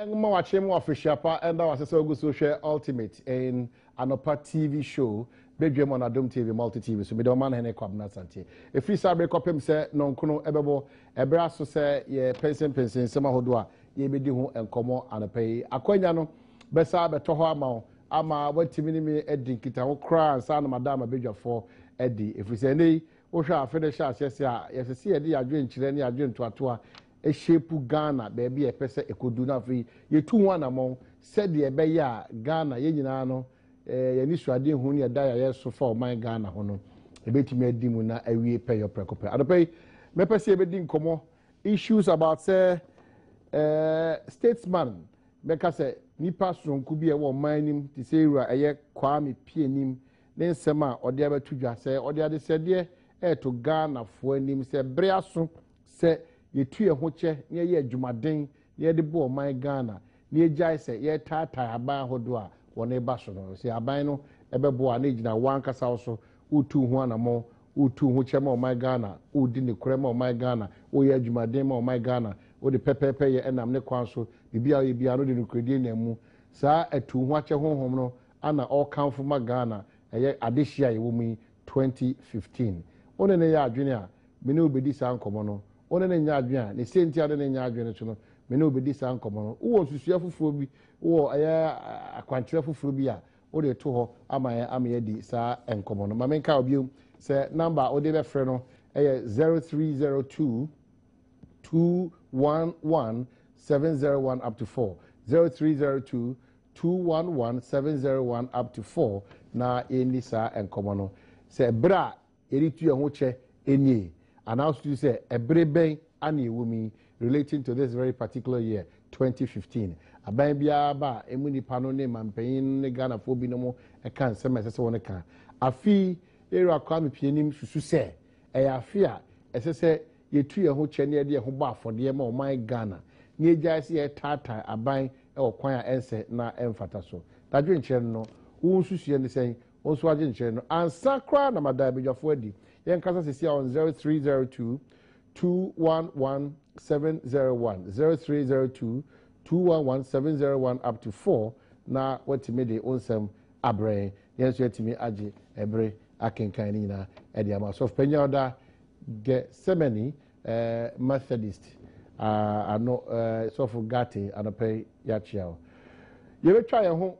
ma wache mo official pa and that was so social ultimate in Anopa TV show Badwam on Adom TV multi TV so me do man hene kwabna sante e free sabe kopem se no nkono ebebo ebra so se ye pensen sema hodo a ye bedi ho enkomo Anopa yi akwanya no besa beto ho ama watimi ni me edi kita ho kra sa na madam Badwafo edi e free se nei wo hwa finish asese a yesese ye di adwen nkire ne adwen toato a e shape Ghana baby e pese ekodu na free ye tu ho anamon said ye be ya Ghana ye nyina no ye ni suade hu ne da ya yeso for my Ghana ho no e betimi adi mu na awie pay your prekope adope me pese e bedi nkomo issues about say statesman make say nipa sonku bi e wo manim ti say ura eye Kwame Pienim ne nsema ode abatudwa say ode ade sede to Ghana fo anim say bre aso say yetu ye ho che ne ye adwumaden ye de bo my Ghana ne ejai say ye tata aban hodo a wona ba so no say aban no ebebo a na gina wan kasa so utu ho anamo utu ho che ma my Ghana udi ne kure ma my Ghana o ye adwumaden ma my Ghana o de pepepe ye enam ne kwan so bibia ye bia no de nukredi na mu saa atu ho ache honhom no ana all count ma Ghana eye adehia ye wo mu 2015 one ne ya adwene a me ne obedi saa nkomo no one ne nya adwene a ne senti ade ne nya adwene so no me ne obedi saa nkomo no wo susua fufuro bi wo aya akwankyerɛ fufuro bi a wo de to ho ama ye di saa nkomo no ma me nka obiom se number wo de be frɛ no eye 0302 211 701 up to 4 0302 211 701 up to 4 na eni saa nkomo no se bra eritu ye ho che eni announced to say ebreben ani ewumi relating to this very particular year 2015 aban bia ba emu nipa no ne mampanyin ne Ghana fo bi no mo e kan se mesese won ka afi era Kwame Pienim susu se e afi a esese yetu ye ho che ne de ho ba afode ma o man Ghana ne ejai se ye tata aban e o kwan a ense na emfata so dadwe nkyere no wo susu ne sen wo so agye nkyere no ansakra na madai Badwafo adi yen kasa sisi on 0302 211 701 0302 211 701 up to 4 na watimi de onsem abre yen so yatimi age ebre akenkan ni na e de ama so penya oda ge semeni Methodist ano so for gati anope ya chiao ye betwa ye ho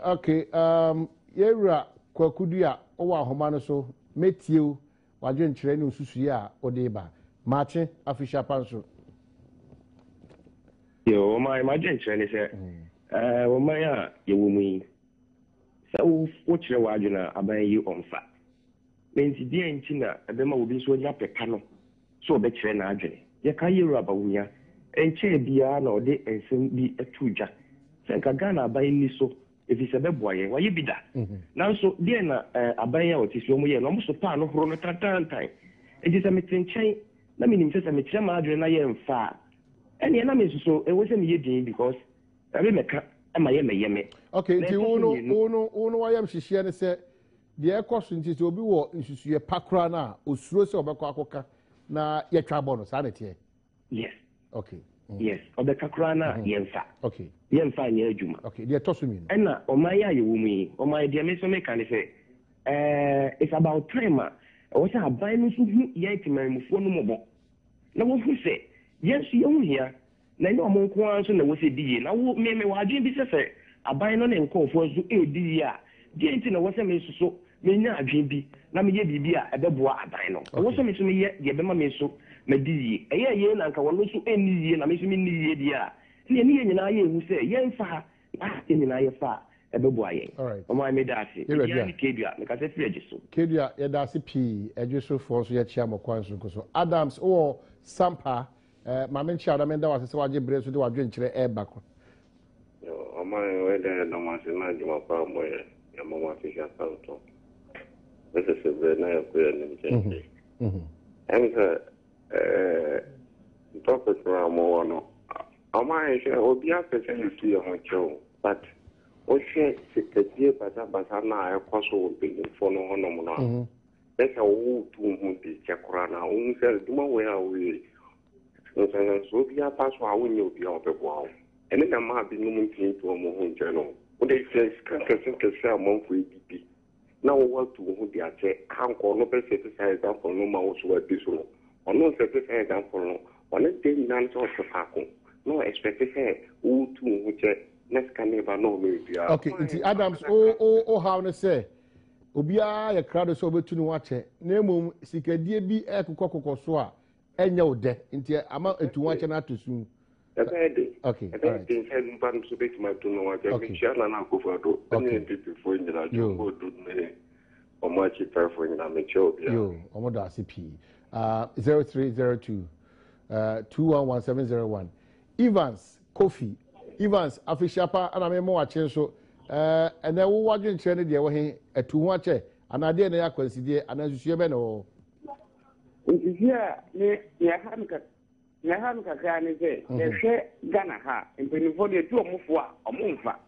okay yewura kwakudu a owa ahoma no so metiew wadwe nkyerɛ ne osusuye a ode ba mache official panso yo my nkyerɛ ne sɛ wo man a yewo mu yi sɛ wo kyerɛ wadwe na aban yi omfa menti die nti na ebema obi so nya pepa no so obɛkyerɛ na adwene ye ka yewura bawunya enkyɛ bia na ode ensem bi atudwa sɛ nka Ghana aban ni so efi se beboa ye waye bida nanso de na aban ya otisi omo ye no mo so pa no horo no tantantan edi se metenchen na minim se mekyerɛ ma adwene na ye mfa ene na me so e wo se me ye din because abi meka ama ye me okay ti uno wayam hihie ne se de ekoso nti se obi wo nsusue pakra na osuro se obekọ akoka na ye twa bono sa na tie yes okay yes obeka kra na ye mfa okay ye mfa nye adwuma okay de toso mi no ena omaya ye wo mu yi omaya de me so me kan se it's about time o se aban no so hu ye timanmufuo no mobo na wo hu se yes ye hu hia na ni omo nko an so na wo se diye na wo me wa adwen bi se aban no ne nkofo so e diye a de enti na wo se me so me nya adwen bi na me ye bibi a ebeboa aban no wo se me so me ye de be ma me so me diye eye na nka wo so eni ye na me so me ni ye dia ne ye nyina ye hu se ye mfa na nyina ye fa ebeboa ye o ma me da ase ya ni kedua me ka se fi ejiso kedua ye da ase pi ejiso for so ye chia mokwan so so Adams o sampa ma me chia da me da wase se waje bre so de wadwe nkyere e bako o ma we de no ma se na juma pa mo ye ya mo ma fi sha santo ese se be na ya ku ya ni mche topic ra mo no ama e obi afese ni tu ye ho cho but o she sekadie basa na ekoso obi fo no hono mo no esa wo tu hu di chakura na o se duma we ha we And so be a pass while we know be out of wow. And then I might be no thing to a more journal. When they say, can sell month for EDP. Now, what to who they are saying, can't call no better certified example, no mouse or visual, or no certified example, or let them none of the paco. No expect to say, who to which next can never know me. Okay, it's Adams, how to say. Obia ya crowd so betu no wache na emom sikadie bi ekokokoko so a enya ode nti ama etu wache na atosu okay all right den sen ban so bet ma tu no wache bi shala na ko fado any people for nyina jo do me o ma chi per for nyina me cho bia yo omo da cp 0302 211701 Evans Kofi Evans afishapa ana me mo wache so and then wo wadwen kire ne de wo he atu ho ache anade na yakwansidie anansusue be no Ntia ne hanka ka ne se ye hwe Ghana ha mpenifo de tu omufo a omumfa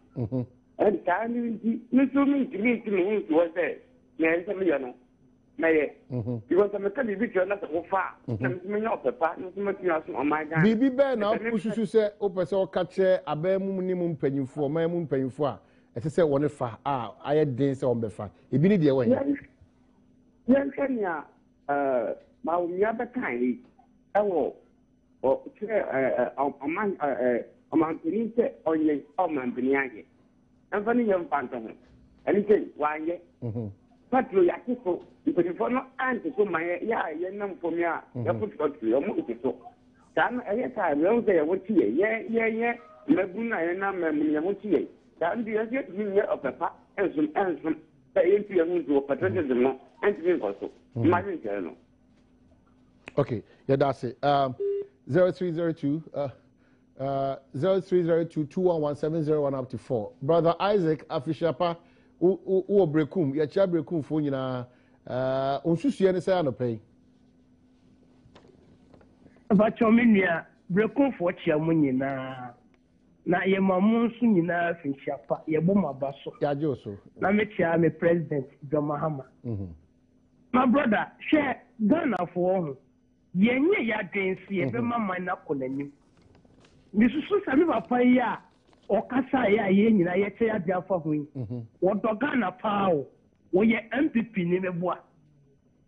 and tani ni so mi nti wo se na ense me yo no na ye because me ka bi twa na so fa na me nyo pepa no so me twa so my God bibi be na opususu se opese o ka che abemu ni mu mpanyimfo ma mu mpanyimfo a ese se woni fa aye den se on be fa ebi ni de wo yan kanya ma wo ya ba kan ewo o tire oman tini se onye oman tini age anfani yam panto ho ani ke wanye patro ya kiko ipefo no anti so maye ya ye nam fo mi a ya futo yo mu ipefo dan eye ta re se ye wo tie ye mebuna ye na memu ye wo tie dan di ye ni ye opepa enzum ta ye tie hu do patriotism no anti ni ko so ma ni ke no. Okay, yeah, that's it. 0302 21170 up to 4. Brother Isaac Afishapa u brekum ya cha brekum fo nyina onsusuye ne say anopai. Ba chominia brekum fo chia mu nyina na ye mamunsu nyina Afishapa ye bo mabaso. Ya joso. Na me chia me president John Mahama. My brother, share Ghana for ho. Yenye ya densi ebe mama na konanim misusu sami papa ya okasa ya ye nyina ye che ya dia fa hoyi wodoga na pao wo ye MPP ni meboa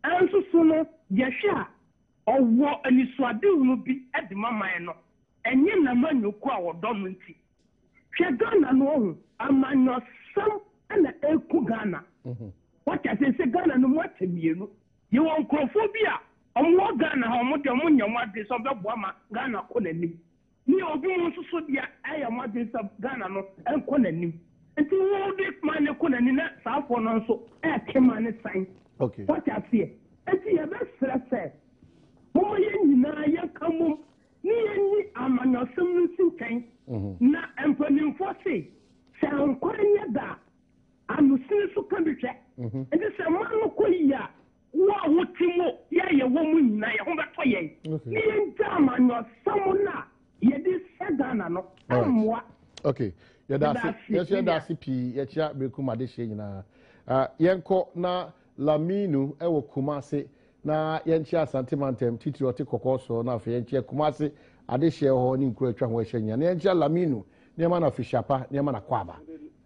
anso so no ye hwa owo anisuade hu bi edi mama no enye na manyoku a wodo no nti hwe Ghana no hu amanyo sam na eku Ghana what I say Ghana no mo atemienu ye won krofobia omo Ghana ha omo de omo nyama de so be boama Ghana ko nanim ni obi mo so dia aya mo de so Ghana no enko nanim enti wo de man ko nanim na saafo no so e kema ne sign okay what I say enti ye be stress mo ye nyina ye kamum ni ye amanyosem nsinkan na empanim fo se sankwanya da anusin so kan bitwe enti se man ko ya wa wotimo ya ye wo mu nyina ye ho beto ye ni ndama no samuna ye di Ghana no amwa okay ya da CP ya chia bekum ade hye nyina yenko na Laminu ewo Kumase na yenchi Asante Mantem titiri ote kokoso na afa yenchi Kumase ade hye ho ni nkuru atwa ho hye nyina na yenchi Laminu ne ma na Afishapa ne ma na Kwaba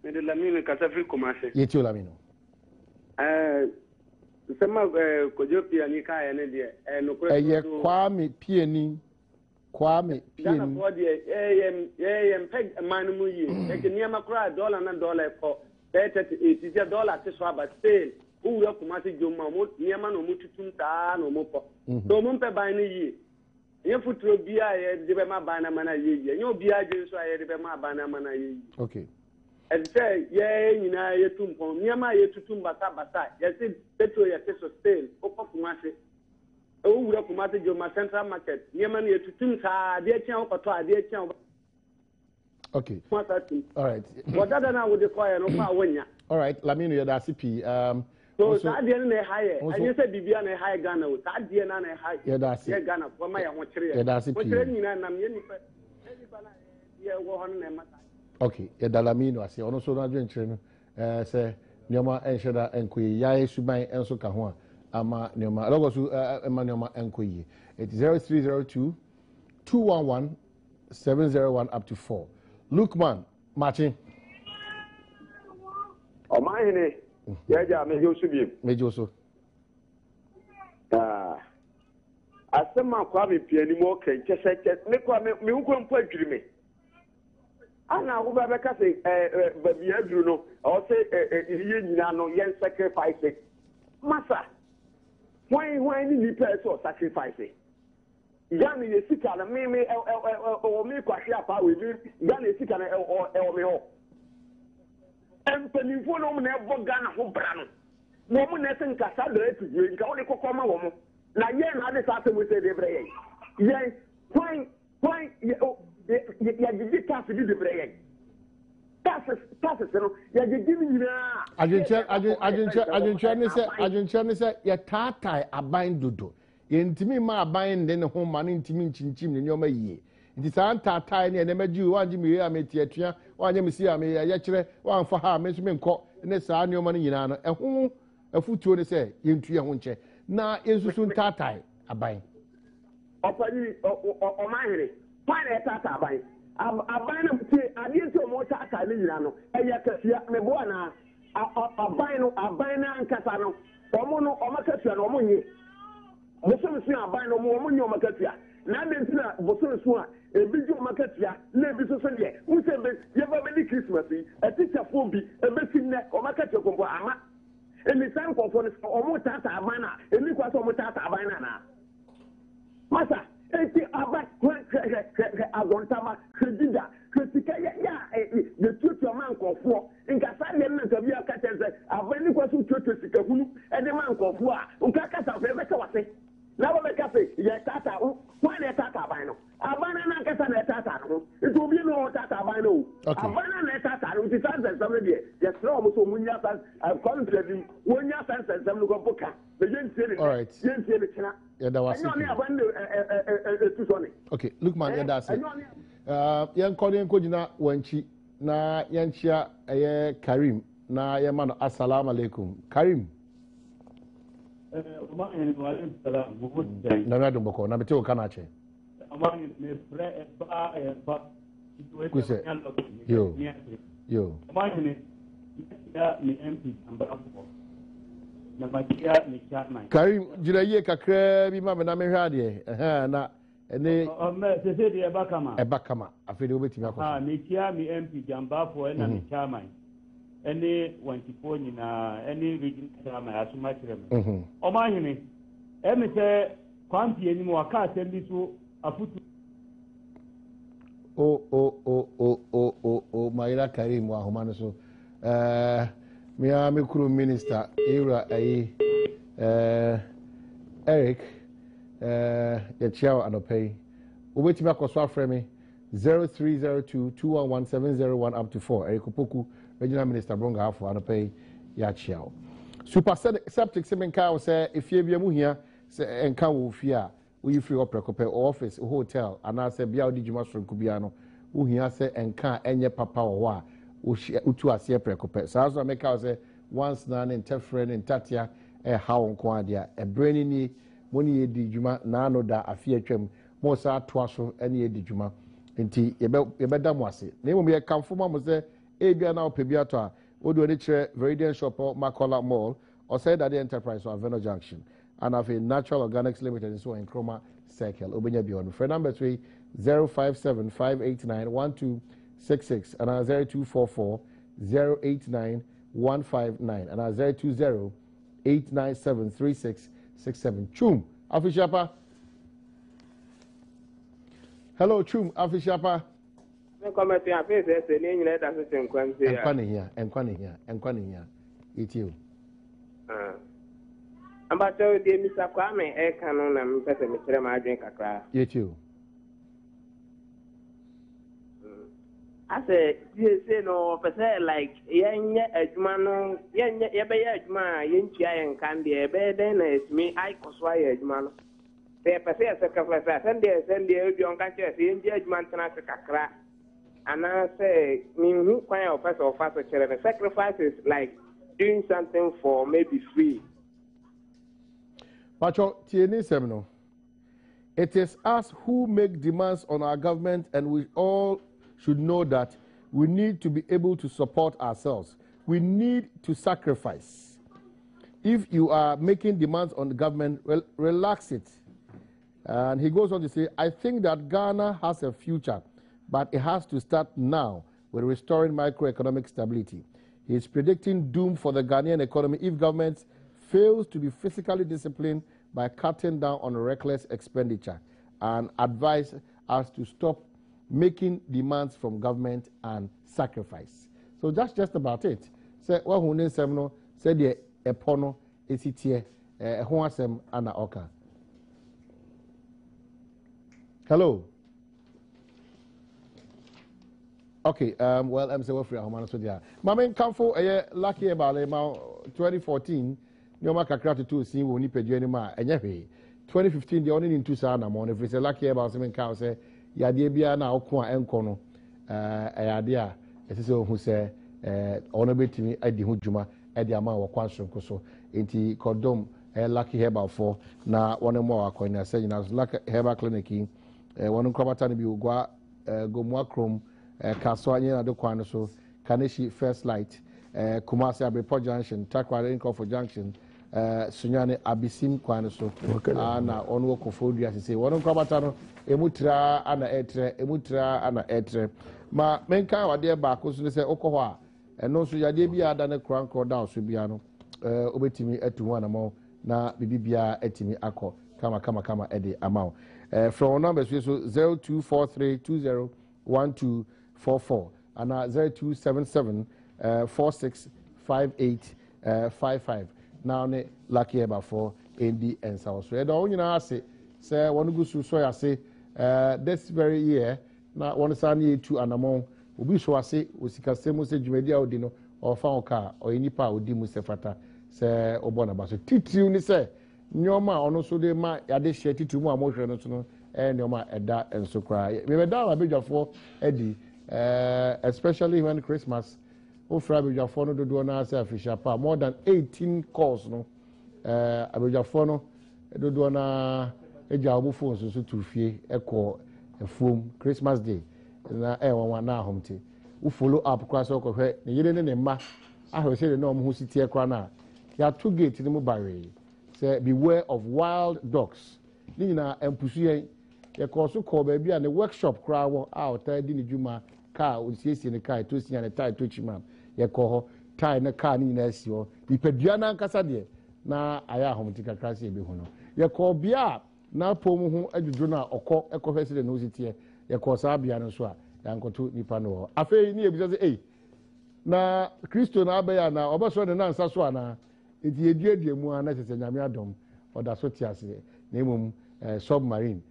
me de Laminu kasafi Kumase yeti Laminu sema kojo pia ni kaya ne de no kure Kwame Pieni Ghana for de peg man mu yi e ke niam akra dollar na dollar ko 38 dollar te so aba sale uwe Kumase joma mo niam na mo tutum ta na mo ko do mo pe ban ni yi ye futuro bia ye de be ma ban na mana yi ye obia je so ye de be ma ban na mana yi okay and say ye nyina ye tumpon niama ye tutum basa ye say petro ye so sale okọ Kumase o wura Kumase Joma Central Market niama ye tutum sa de tia okoto ade tia okay all right what that na we dey call no pa wonya all right Laminu ya da CP so sa de na high and say bibia na high Ghana o sa de na high ya da ye Ghana for ma ya ho kire ya da CP ho kire nyina nam ye nipa na ye wo ho na ma okay ya da Laminu ase ono so na dwenkyere no se nyoma enheda enkoyi ya suban enso ka ho ama nyoma logosu ema nyoma enkoyi it is 0302 211-701 up to 4. Lukman, Martin. Oh, my, yeah, me you should be. Major so. As some man come in more can just say, me who can put me. And now, whoever can say, but you know, or say, you know, yen sacrifice it. Massa, why need you pay so sacrifice it? Yanni, you sit on me, or me, Quashia, with me, Yanni, sit on me. And penny for no never gone for Brano. No one has in Cassandra to drink, only Cocoma woman. Now, yen, I decided we said every day. Yes, why, you did pass to do the break. Passes, you're giving me. I didn't say, your tata a bind dodo. Intimi ma bind then home man intimi chinchim in your may. It is Anta tiny and never do one Jimmy Ametia, one Yamisia, me a yatre, one for her, Messman court, and that's our new money in Anna, and whom a foot to say, into your winche. Now, is soon tata a bind. Or my fine a tata bind. I bind them to I didn't so much tata Lilano, and yet, me buana, a bind and Casano, or mono or Macatia or Muni. Most a bind no more money or Macatia. Now, then, Bosson, a video market, maybe so Sunday. Who said, you have many Christmas, a teacher for be a missing neck or market your compa. And the same components or more tata abana, and you was almost tata abana. Massa, it's about Agontama, Credida, Critica, the future man called for. In Cassandra, of your catches, a very question to Sikahulu, and the man called for. Unkaka, Rebecca was saying. Now, the cafe, yes, Tata, why the Tata Bino? Abana Casana Tata, it will be no Tata Bino. Abana Tata, which is answered somebody, just throw almost when you have confidence when you have answered some look of Boca. The Yen all right. Yen yeah, that was okay, look, man, that's it. Young Colin Kojina, Wenchi, na Yanchia, Karim, na Yaman, Assalamu alaikum. Karim. Na do boko na bete o kana che yo Karim jira ye kakra bi ma na me hwa de na ene se de e bakama afede obetimi akọ me tia me MP jambafo na me chairman any 24 nyina any region sama asuma kirem o ma hini e me se kwampi eni mo aka asem so afutu o Maila Karim wa homa no so me kuru minister era Eric ya chiao anopay obetimi akoso afre me 0302211701 up to 4 Eric Opoku Regional Minister Bronga Afo anopay ya chiao super septic semenka say efie bia mu hia se enka wo fia we free oprekope office hotel ana se bia odi djuma sonko bia no wo hia se enka enye papa wo a utu ase prekope so make say once na interfering in tatia how nko adia e brain ni moni edi djuma na no da afie atwam mo sa to aso ene edi djuma nti yebe da mo ase na mo ye kamfo mo se ebia na opebia to a odo ni kire Veridian Shop Makola Mall or said that the enterprise or Aveno Junction and have a Natural Organics Limited and so in Chroma Circle obenya bi on phone number 3 0575891266 and 0244089159 and 0208973667 Chum Afishapa. Hello Chum Afishapa. Comment your face as a name let us in Quancy. And Quania. It's you. About so dear Mr. Kwame, a canon and better Mr. My drink a cry. It's you. I say, you say no, per se like young Edmano, young Edma, young and candy, a bed, then it's me, I cosway Edmano. They per se sacrifice, and they send the young catcher, the Edman Tanaka. And I say, me, quite a person of fast children. Sacrifice is like doing something for maybe free. Pacho, Tieni Semino. It is us who make demands on our government, and we all should know that we need to be able to support ourselves. We need to sacrifice. If you are making demands on the government, relax it. And he goes on to say, I think that Ghana has a future, but it has to start now with restoring macroeconomic stability. He is predicting doom for the Ghanaian economy if government fails to be physically disciplined by cutting down on reckless expenditure, and advise us to stop making demands from government and sacrifice. So that's just about it. Say what who semno say the epono esitie ho asem ana oka. Hello. Okay, well, I'm saying we're free. I'm so there. Mamen Kamfo, lucky about 2014. Nyoma kakra to see when you pay you anymore. And 2015, the only in two sana mon. If it's a lucky about some cow say, Yadibia now kwa encono, idea. It is who say, honorable to me at the Hujuma at the amount of quantum coso. Inti Kodom, lucky herbal for na one more coin. I say, you know, lucky herbal clinic. One Krabatani Bugua, Gomwa Chrome, Kaswanya Adokwan so, Kaneshi First Light, Kumasi Abripo Junction, Takwara Inkofo Junction. Sunyane Abisim Kwanaso, Ana Onwo Kofodia to say, one Krabatano, Emutra, Ana Etre. Ma Menka or dear Bacos, they say Okoha, and no Suyadebia than a crown called down Subiano, Obetimi etu more, na Bibia etimi Ako, Kama Eddie amount. From numbers, we so 0243201244 and 0277 465855. Now, ne lucky about for AD and South. So, I don't say, one go so I say, this very year, now one Sunday to an amount, will be so I say, was Casemo say, Jumedia Odino, or Fauka, or any power with Dimusefata, say, Obonaba. So, Titi, say, Nyoma, or no so they might add this share to more emotional, and Nyoma, and that, and so cry. Maybe that a bit of for Eddie, especially when Christmas. Abujafono do do na say official pa more than 18 calls no Abujafono do do na eja obu phone so to fie ekọ efom Christmas day na wan na ahomte wo follow up kwa so ko hwe ne yire ne ma ahwe say na omo hu sitie kwa na ya to gate ni mu bare say beware of wild dogs ni na empusu yen ye ko so ko ba bia ne workshop kra wo out di ne dwuma car o siesie ne car to sia ne tie to chima ye ko tie na car ni na si ho ipadua na nkasa de na aya ahomti kakra se bi hu no ye ko bia na pom hu adwudwo na okọ ekọ hwese de no sitie ye ko sa bia no so a ya nkoto nipa no afei ni ebisa se na Kristo na abaya na obaso de na nsa so ana eti eduadua mu ana sese nyame adom oda so tiase na emom submarine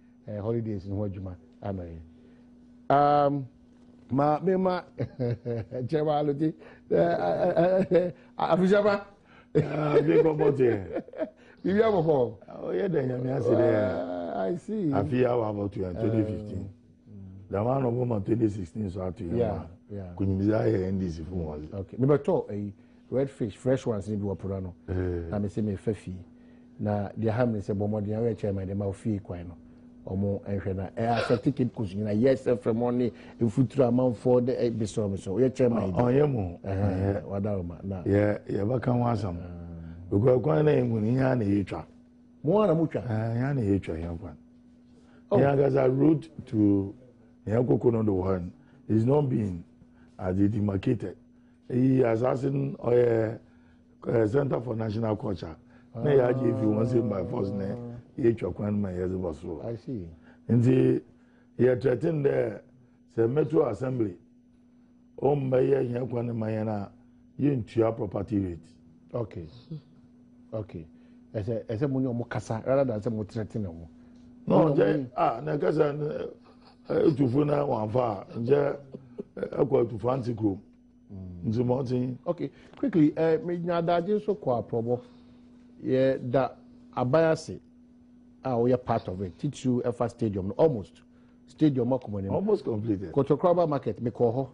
holidays no adwuma anoye ma Jema Aluti Afishaba big bote you have a home. Oh yeah, then I see. Afia about 2015. The man of woman 2016 so out to yeah. Couldn't be there in this phone. Okay. Number 2 a red fish fresh ones in the Purano. Na me say me fefi. Na the ham say bomo dia we chairman the mouth fee kwan no. Omo enhwe na accept ticket cost na yes for money in future amount for the bistro so we chairman. Oh yeah mo. Wadawma na. Yeah, ba kan wasam. Because kwan na emu ni ya na yetwa. Mo na mutwa. Ya na yetwa ya kwan. Yeah, guys are route to Yakokono the one is not being demarcated. He has asked Center for National Culture. Na ya give you once in by force na yetwa kwan ma yezo boso. I see. Nti he threatened the Metro Assembly. Mbaye ya kwan ma yana yentua property rate. Okay. Ese money omo kasa rather than say mo threaten omo. No, na kasa etufu na wanfa nje akwa etufu antikro. Nti mo tin. Okay, quickly me nyadaje so kwa probo. Yeah, that Abayase we are part of it. Teach you Efa Stadium almost. Stadium almost completed. Kotokraba Market me call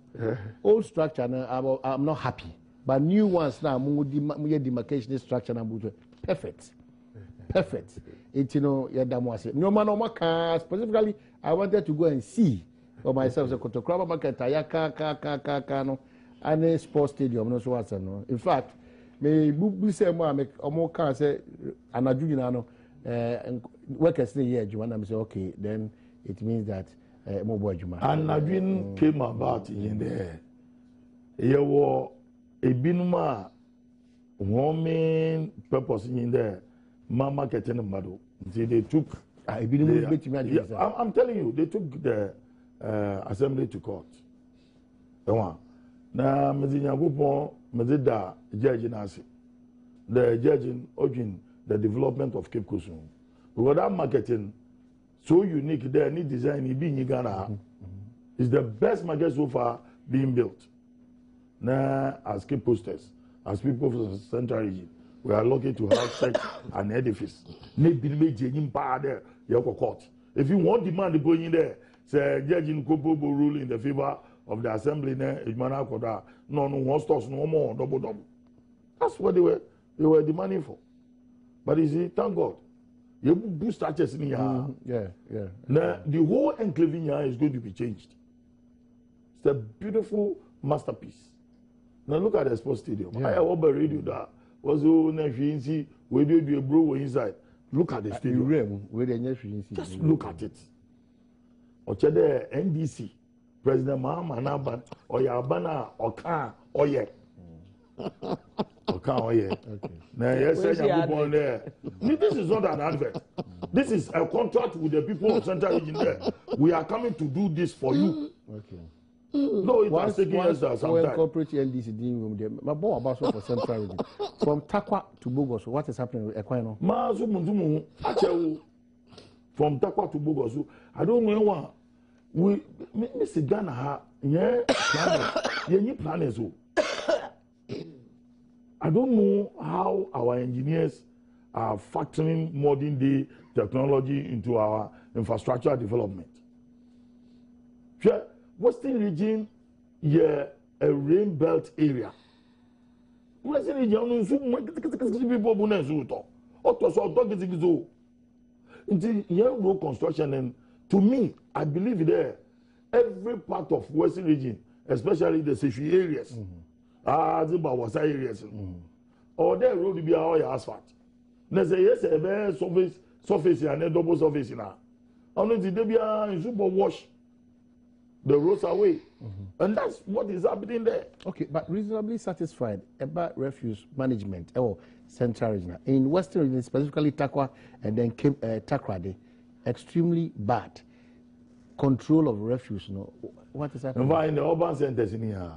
old structure I'm not happy. But new ones now, demarcation structure perfect. perfect. It's no man specifically I wanted to go and see for myself the Kotokraba market ayaka no and sports stadium no so what's no. In fact, me bu say more can say anaju no workers say here Juma and say okay, then it means that more boy Juma. And Najun came about in there. There were a binuma one main purpose in there. Mama getting a model. They took. I'm telling you, they took the assembly to court. The one. Now, Mezida judge Nasi. The judge in urging the development of Cape Coast. Because that marketing so unique there, any design in Ghana is the best market so far being built. Now, as Cape Coasters, as people from the Central Region, we are lucky to have such an edifice. If you want demand to go in there, say Judge in Kobo will rule in the favor of the assembly. No, one stocks no more, double. That's what they were demanding for. But you see, thank God, you boost churches in here. Yeah. Now the whole enclave in here is going to be changed. It's a beautiful masterpiece. Now look at the sports stadium. I have a radio that was where do you bro inside? Look at the stadium. Just look at it. Ochede NDC, President Mahama Naban, or Yabana, or Khan, or Yet. Okay. Now, yes, there. This is not an advert. This is a contract with the people of Central Region there. We are coming to do this for you. Okay. No, it was taking us some time. Corporate NDC dealing with them. My boy about for Central Region. From Takwa to Bogos, what is happening with Equino? From Takwa to Bogos, I don't know what we Mr. Ghana, planners. I don't know how our engineers are factoring modern day technology into our infrastructure development. Western region, a rain belt area. Western region, road construction, and to me, I believe there, every part of Western region, especially the Sefi areas, the Bawasa areas, or their road will be our asphalt. There's a yes, a surface and a double surface now. Only the Debia is super wash the roads away. And that's what is happening there. Okay, but reasonably satisfied about refuse management or Central Region. In Western Region, specifically Takwa and then Takrade, extremely bad. Control of refuse, what is happening? In the urban centers in here,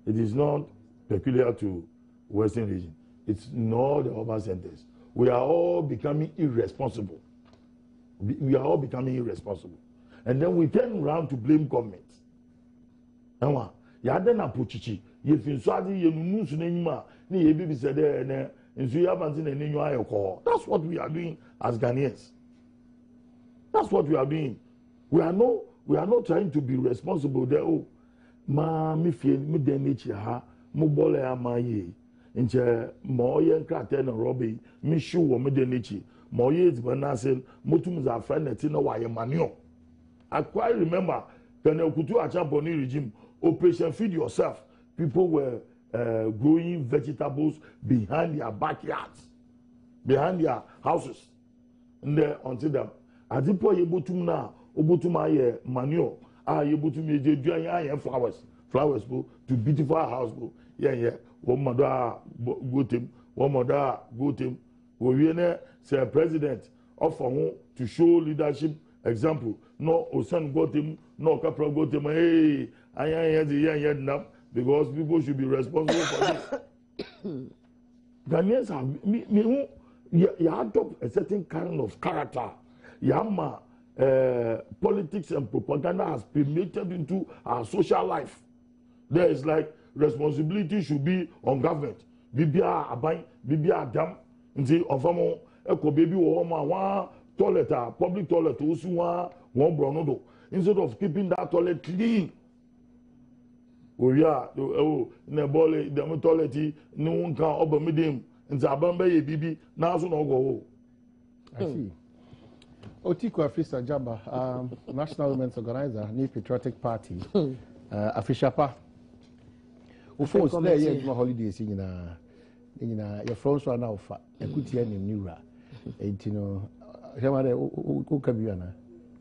it is not peculiar to Western Region. It's not the urban centers. We are all becoming irresponsible. We are all becoming irresponsible. And then we turn around to blame government. That's what we are doing as Ghanaians. That's what we are doing. We are not trying to be responsible there. Oh, me feel me denichi ha mo bole amaye. Inche moye krate na robi me shu wo me denichi. Moye zbanasel motum za friend netina wa ye manio. I quite remember when Okutu Achamponi regime, Operation Feed Yourself, people were growing vegetables behind their backyards, behind their houses. And there until them. Adipo yebutum na, obutuma ye manure, yebutum ye do flowers go to beautify our house go. One mother go team, we say president offer to show leadership example. No, Osan got him, no Capra got him. Hey, I am now because people should be responsible for this. Ghanaians have you adopt a certain kind of character. Yama politics and propaganda has permeated into our social life. There is like responsibility should be on government. Bibia Abay, Bibia Adam, nti ofamo eko baby wo ma toilet, public toilet, one brown. Instead of keeping that toilet clean. Oh, yeah, the toilet, no one can over medium, nti abamba ye bibi na so no go. I see. Otiku Afisa Jamba, National Women's Organizer, New Patriotic Party, Afishapa. Ufo stay here my holidays in your friends are now fat. A good year in Nura. You know, who can be an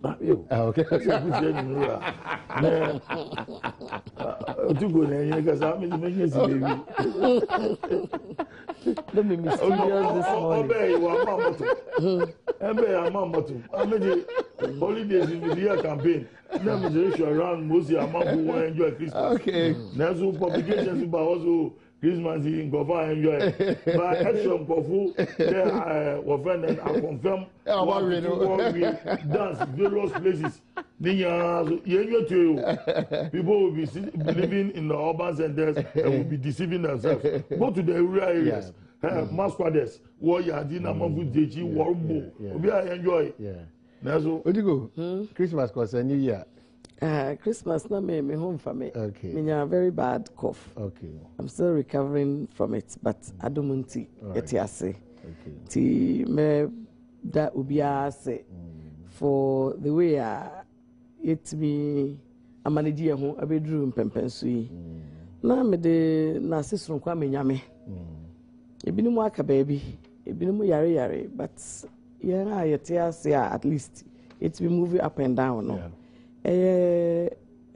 okay. Too good, because I'm making it. Let me mysterious this morning. Obey, I'm making holidays in the year campaign. Never around Mosi among who will enjoy Christmas. Okay. There's no publications about also Christmas in Gova enjoy. But extra Kofu, there were friends and I confirm what we dance various places. People will be living in the urban centers and will be deceiving themselves. Go to the rural areas. Masquerades, warrior, dinner, Mafu Deji, Warbo. We enjoy. That's all. Where do you go? Christmas because a new year. Christmas na me home for me. Okay. Me a very bad cough. Okay. I'm still recovering from it, but Adom nti etiase. Okay. Ti me da ubia say for the way it me amaniji ho abedru mpempenso yi. Na me de na sisron kwa me nyame. Ebinim aka baby, ebinim yare but yeah, at least it's been moving up and down. No? Yeah. A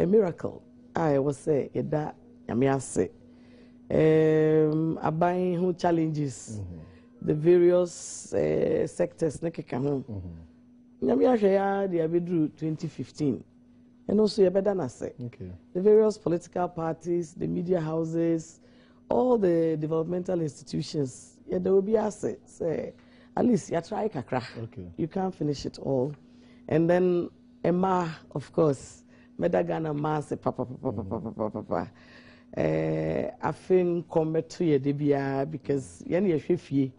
miracle. I was say that I say buying who challenges the various sectors. Nekeka home. Nyamia share the abidru 2015, and also you better not say the various political parties, the media houses, all the developmental institutions. Yeah, there will be assets. At least you try kakra. Okay. You can't finish it all. And then Emma, of course, Medagana Ma say papa. I think come to ye debia because yen ye hwefie.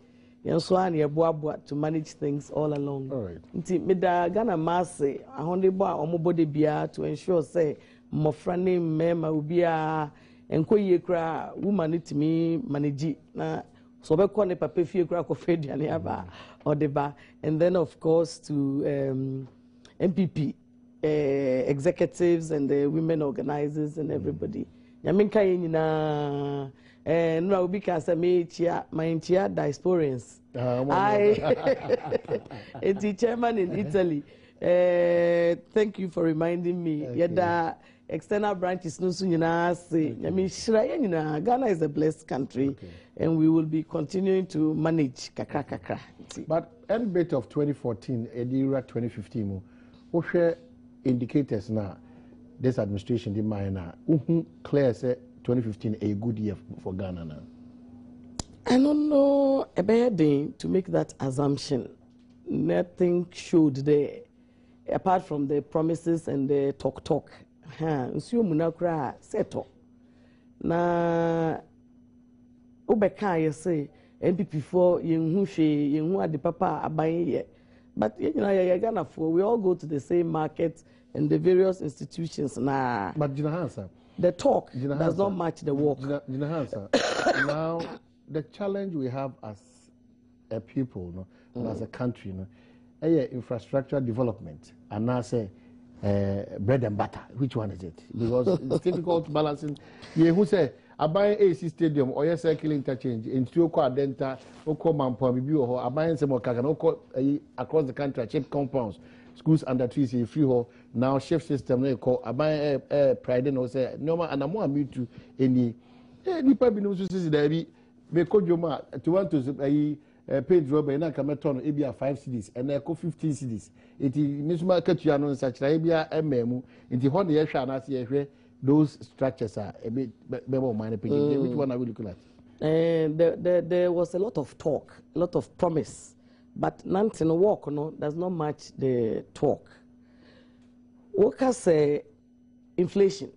Yen so an ye boa to manage things all along. All right. Nti Medagana Ma say ahonde boa omobode bia to ensure say mofra ne mema ubia enkoye kra woman it me manage na so be call papa fie kra ko fediane aba odeba. And then of course to MPP executives and the women organizers and everybody. Yaminka nyina no obi ka say me chia my chia diasporans. The chairman in Italy. Thank you for reminding me. Yada external branches no soon say Ghana is a blessed country and we will be continuing to manage kakra. But end bit of 2014 edira 2015 we share indicators now this administration the minor clear say 2015 a good year for Ghana now. I don't know a bad thing to make that assumption. Nothing showed there apart from the promises and the talk. Nsuo munakra seto na obeka ye say NPP for yenhu hwe yenhu ade papa aban ye but ye Ghana for we all go to the same market and the various institutions na but Jinahansa the talk does not match the work. Jinahansa now the challenge we have as a people and as a country infrastructure development and now say bread and butter. Which one is it? Because it's difficult balancing. Yeah, who say I buy AC Stadium or your cycle interchange in Tuoko Adenta, Oko Mampo, Bibu, I buy some more Kakan, across the country, cheap compounds, schools under trees, free hall, now shift system, they call I buy pride and say, no, and I'm more to any probably knows this is there. Make Joma to want to paid rubber and I come at 5 CDs and I 15 CDs. It is Nisma Katuano and such Arabia and Memu in the Honda Shana. Those structures are a bit better minor opinion. Which one are we looking at? And there was a lot of talk, a lot of promise, but nothing work does not match the talk. Workers say inflation,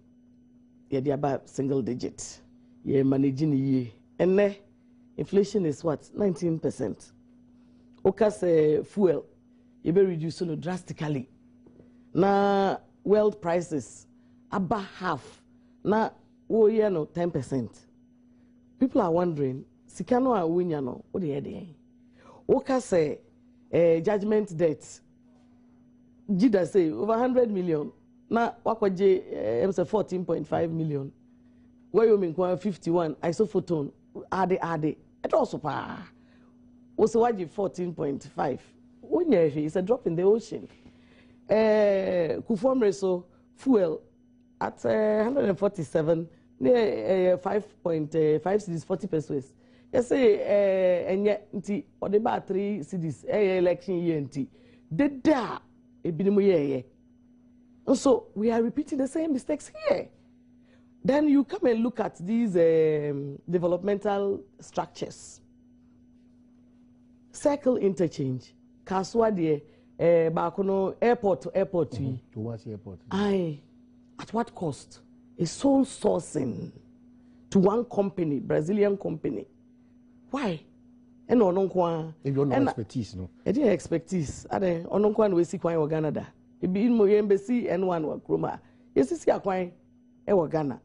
yeah, they about single digit, yeah, managing ye, and inflation is what 19%. Workers say fuel, you be reduced drastically. Now world prices about half. Now 10%. People are wondering, sikano a wonya no wo de yede woka say judgment debt jida say over 100 million na wakwaje say 14.5 million where you mean 51 isophoton ade it also pa was waje 14.5 wonya it's a drop in the ocean kufomre so fuel at 147 near 5.5 cities 40 pesos. You say nti or the battery cities election year nti da ebinimu ye. So we are repeating the same mistakes here. Then you come and look at these developmental structures. Circle interchange, Kaswa de Bakono airport to airport. To what's airport? At what cost? A sole sourcing to one company, Brazilian company. Why? And ononkwa. If you don't expertise, no. I didn't expertise. I didn't ononkwa we see kwa Ghana. It be in my embassy and one wa kroma. Yes, see kwa Ghana.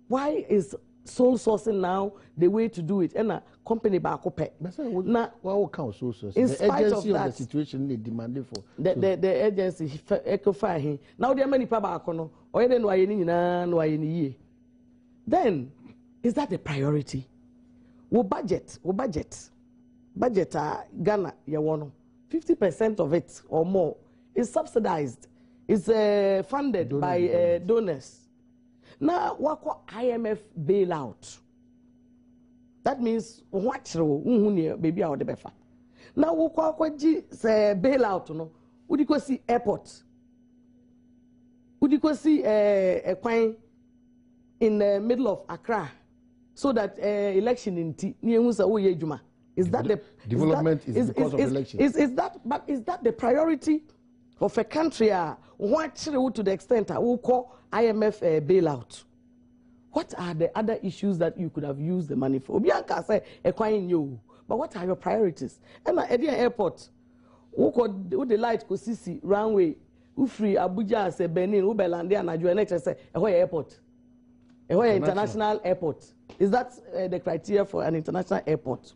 Why is sole sourcing now the way to do it? And a company back up. Now, what count sole sourcing? In spite of that, the situation they demanded for the agency echo fire him. Now there are many pabakono. Or then why any then is that the priority? We budget Ghana ya wono 50% of it or more is subsidized, is funded by donors. Now what IMF bailout? That means watch baby out the befa. Now what say bailout no? Would you go see airport? Would you go see a coin in the middle of Accra so that election in Juma? Is that the development is because of election? Is that the priority of a country? What to the extent I will call IMF bailout? What are the other issues that you could have used the money for? Bianca say a coin you, but what are your priorities? And at the airport, who the light could see runway. Who free Abuja say Benin, who Belandi and Nigeria next say a airport, a international airport. Is that the criteria for an international airport?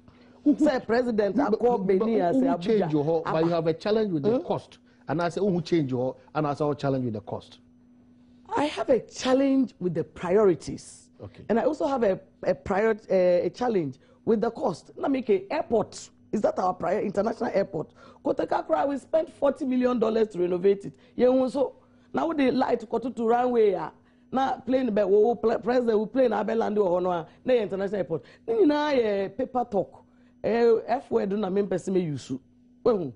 Say President, I call Benin and say Abuja. But you have a challenge with the cost, and I say who change your, and I say challenge with the cost. I have a challenge with the priorities, okay, and I also have a challenge with the cost. Now make a airport. Is that our prior international airport? Kotakakra, we spent $40 million to renovate it. So now the light to runway. Now plane president will plane Abelandi or Honor, the international airport. Then paper talk. F word na me person use. You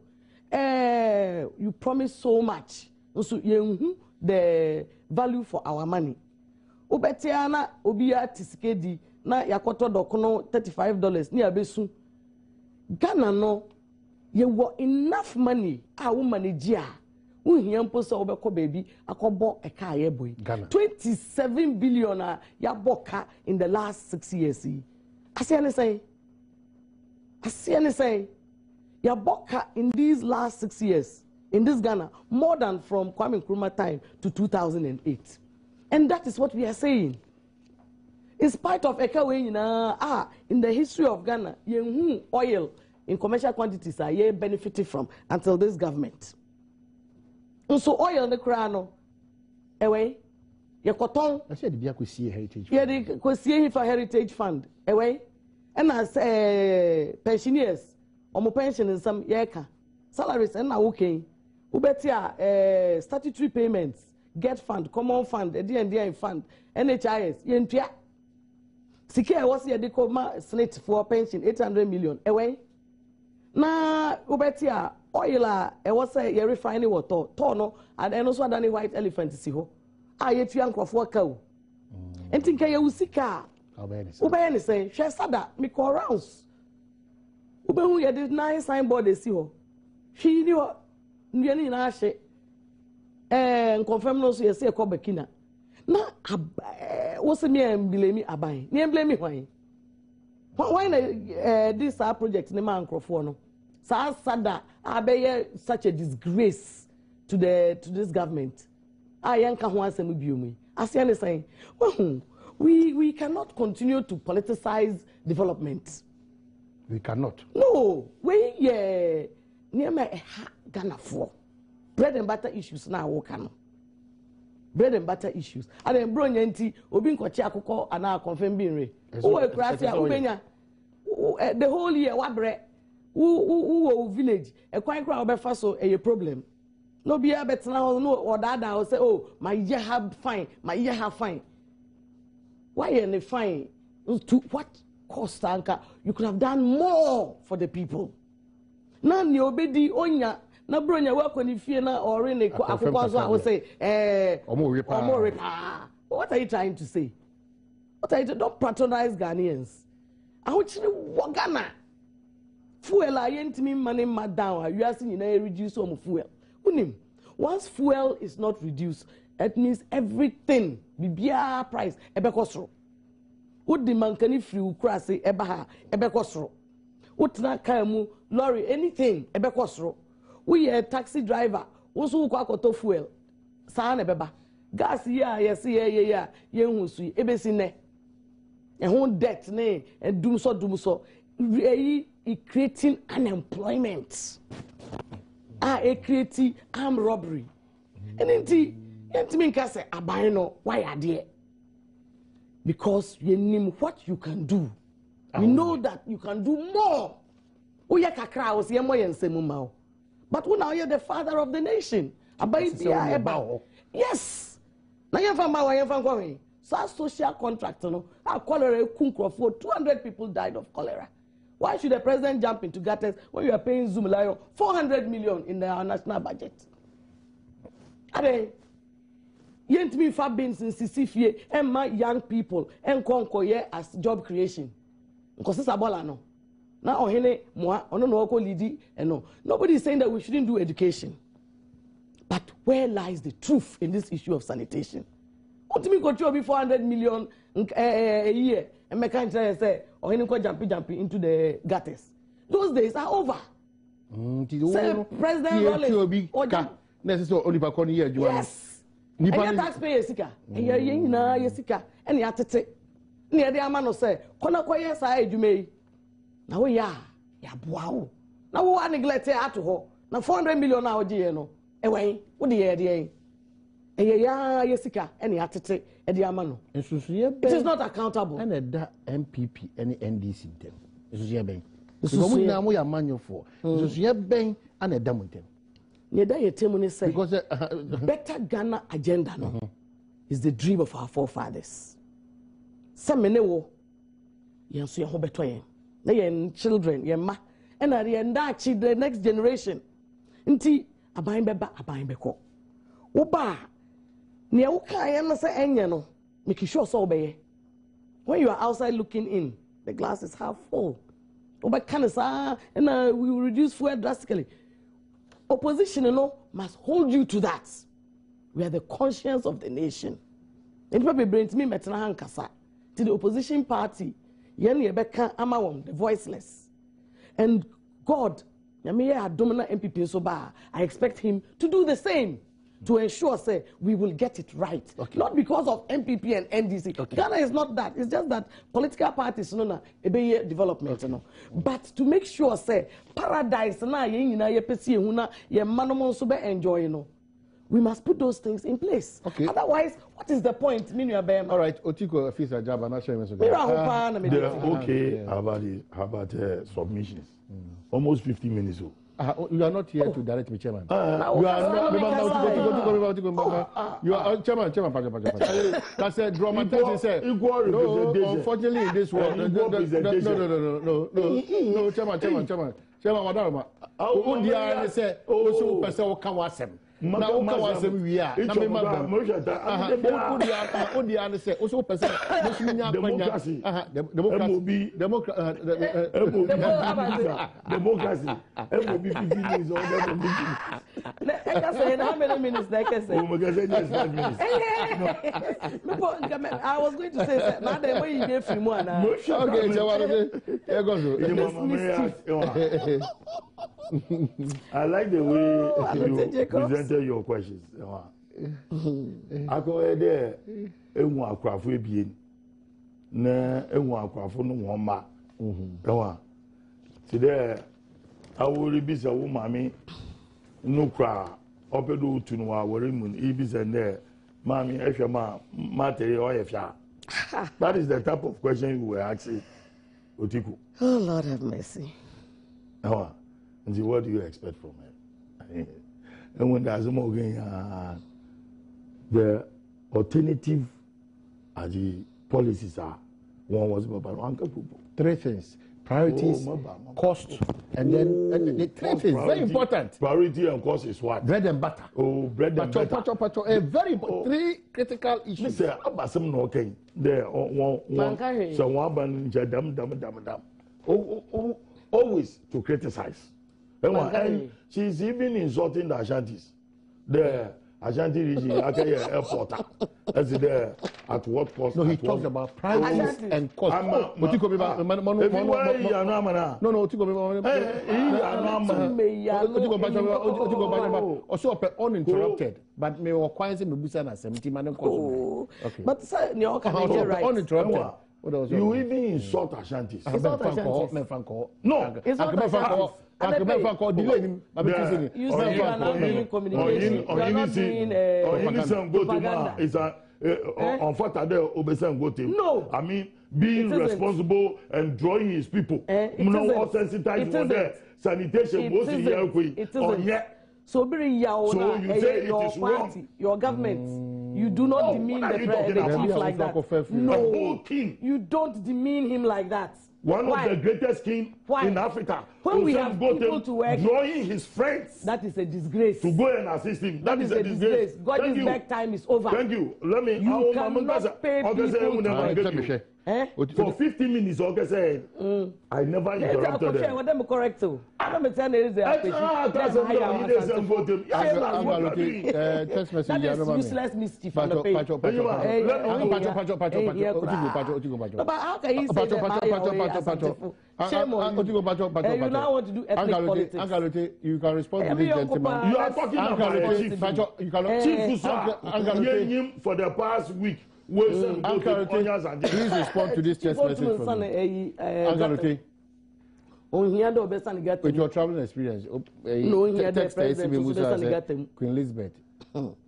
promise so much. So the value for our money. Obetiana obia tisikedi na yakoto dokono $35 ni abesu. Ghana no ye were enough money manage baby Ghana 27 billion ya boka in the last 6 years. I see anything ya boka in these last 6 years in this Ghana more than from Kwame Nkrumah time to 2008, and that is what we are saying. In spite of in the history of Ghana, oil in commercial quantities are benefited from until this government. And so oil in the crown, away, your cotton. I said the Biakusi Heritage. Yeah, the Kwesi for Heritage Fund, away, and as pensioners, or pension in some yeka salaries and now okay, ubetia statutory payments, get fund, common fund, a D&D fund, NHIS, yentia. Secure was here, they call my slate for pension 800 million away. Na ubetia oil was a refining water, tono, and also a white elephant to see ho. I ate young of work out. And think I usika. Ubeni say, Shasada, me call rounds. Ubehu ya did nice signboard they see ho. She knew Niani Nashe and confirm no so you say a cobekina. Na what's me and blame me abai? Me blame me why? Why this our project in the microphone? Sa sada abeye such a disgrace to this government. I yanka ho asem biumi. Asiane saying, we cannot continue to politicize development. We cannot. No, we near my Ghana for bread and butter issues now. Wokano bread and butter issues. And then bro nyanti obi nkochi akoko ana confirm bin re. Who e krasia ubenya the whole year wabre who village e kwan kra obefa so a problem. No be betena no or dada say oh my year have fine, my year have fine. Why any fine? To what cost anka? You could have done more for the people. Na ni obedi onya na bronya wa kwani fie na ore ne akoko so I will say omo repa. What are you trying to say? What are you don't patronize Ghanaians? Ahochire wogana. Fuel ayentimi money down. You are seeing na reduce some fuel. Unim. Once fuel is not reduced, it means everything bibia price ebekosro. Would the man can free ukrasi ebaha ebekosro. Utna kamu lorry anything ebekosro. We a taxi driver also kwakoto fuel. Sana beba. Gas yes ye hu sui ebesine. E hon debt ne and doom so creating unemployment. Creating armed robbery. And enti mean say abayno why are there? Because you name what you can do. We know that you can do more. Oya kakra was yemo yensemu mao. But when now you're the father of the nation. Yes. Now you have so social contract, cholera for 200 people died of cholera. Why should the president jump into gutters when you are paying Zoom Lion 400 million in our national budget? Are yent me fa bins in Sisifie and my young people and conquer as job creation. Because it's a bolano. Now nobody is saying that we shouldn't do education. But where lies the truth in this issue of sanitation? What do you mean go 400 million a year and make say or jumping into the gutters? Those days are over. President Rollins yes. And your taxpayers sika. And yesika. And yatete. Near the amano say, Kona koye sa edume. Now ya wow. Now we are neglected at ho. Now 400 million now no. Ewe, what the idea? Yesika, any atete, Eddie Amano. It is not accountable. And that MPP, any NDC them. This is your bank. This is what you manual for. This is your bank and a damuntem. Because better Ghana agenda is the dream of our forefathers. Some menewo, yansu ya hobetoyen. They children, yema, and are the next generation. Inti abayin beba abayin beko. Oba. When you are outside looking in, the glass is half full. And we will reduce fuel drastically. Opposition must hold you to that. We are the conscience of the nation. It probably brings me to the opposition party, the voiceless. And God, Adom MPP I expect him to do the same. To ensure, say, we will get it right. Okay. Not because of MPP and NDC. Okay. Ghana is not that. It's just that political parties, development. Okay. But to make sure, say, paradise, we must put those things in place. Okay. Otherwise, what is the point? All right, Otiko, Fisa Jab, I'm not sure. Okay, how about submissions? Almost 50 minutes ago. You are not here to direct me, Chairman. You are not. You are Chairman. That's a dramatizing. Say, no, unfortunately, in this world, no, Chairman. Madam, who the other say, also person come was him. Now, we are. Say, also person. Democracy. Democracy. How many minutes? I was going to say, now the way you gave him one. I like the way you presented your questions. I go there, ewu akwafo ebien na ewu akwafo no won ma. Today, I will be a woman, no cry, open to no our women, ibis and there, mammy, if your ma, matter or if ya. That is the type of question you were asking, Otiku. Oh, Lord have mercy. Oh, and see, what do you expect from her? And when there's more again, the alternative as the policies are, one was about one couple. Three things. Priorities, cost, and then the three things very important. Priority and cost is what? Bread and butter. Oh, bread and butter. Pacho, a very important. Three critical issues. Listen, about some no okay. There, one, so one ban dam. Always to criticize. And she's even insulting the Ashantis. The Ashanti region, airport. As there, at what cost? No, he talks about priorities and cost. No, also uninterrupted, but me or quiet me busa na 70 man. Okay. But sir, you can right. Uninterrupted. You even insult Ashantis. It's not Ashantis. No, it's not Ashantis. You see, you are not doing communication. You are not doing propaganda. It's on Saturday, no. I mean, being responsible and drawing his people. No sensitized for there. Sanitation was here. So you say your it is party, wrong. Your government, you do not demean the chief like that. No, you don't demean him like that. One of the greatest kings in Africa. When we have people to work, drawing his friends. That is a disgrace. To go and assist him. That is a disgrace. God's back time is over. Thank you. Let me. You cannot pay people to work. For 15 minutes, okay, say, I never interrupted them. What am correct to? I'm telling you, that is useless mischief on the page. But how can he say that? Shame on you. You now want to do ethnic politics. You can respond to this gentleman. You are talking about Chief for the past week. Please respond to this text message from me. With your traveling experience, text Queen Elizabeth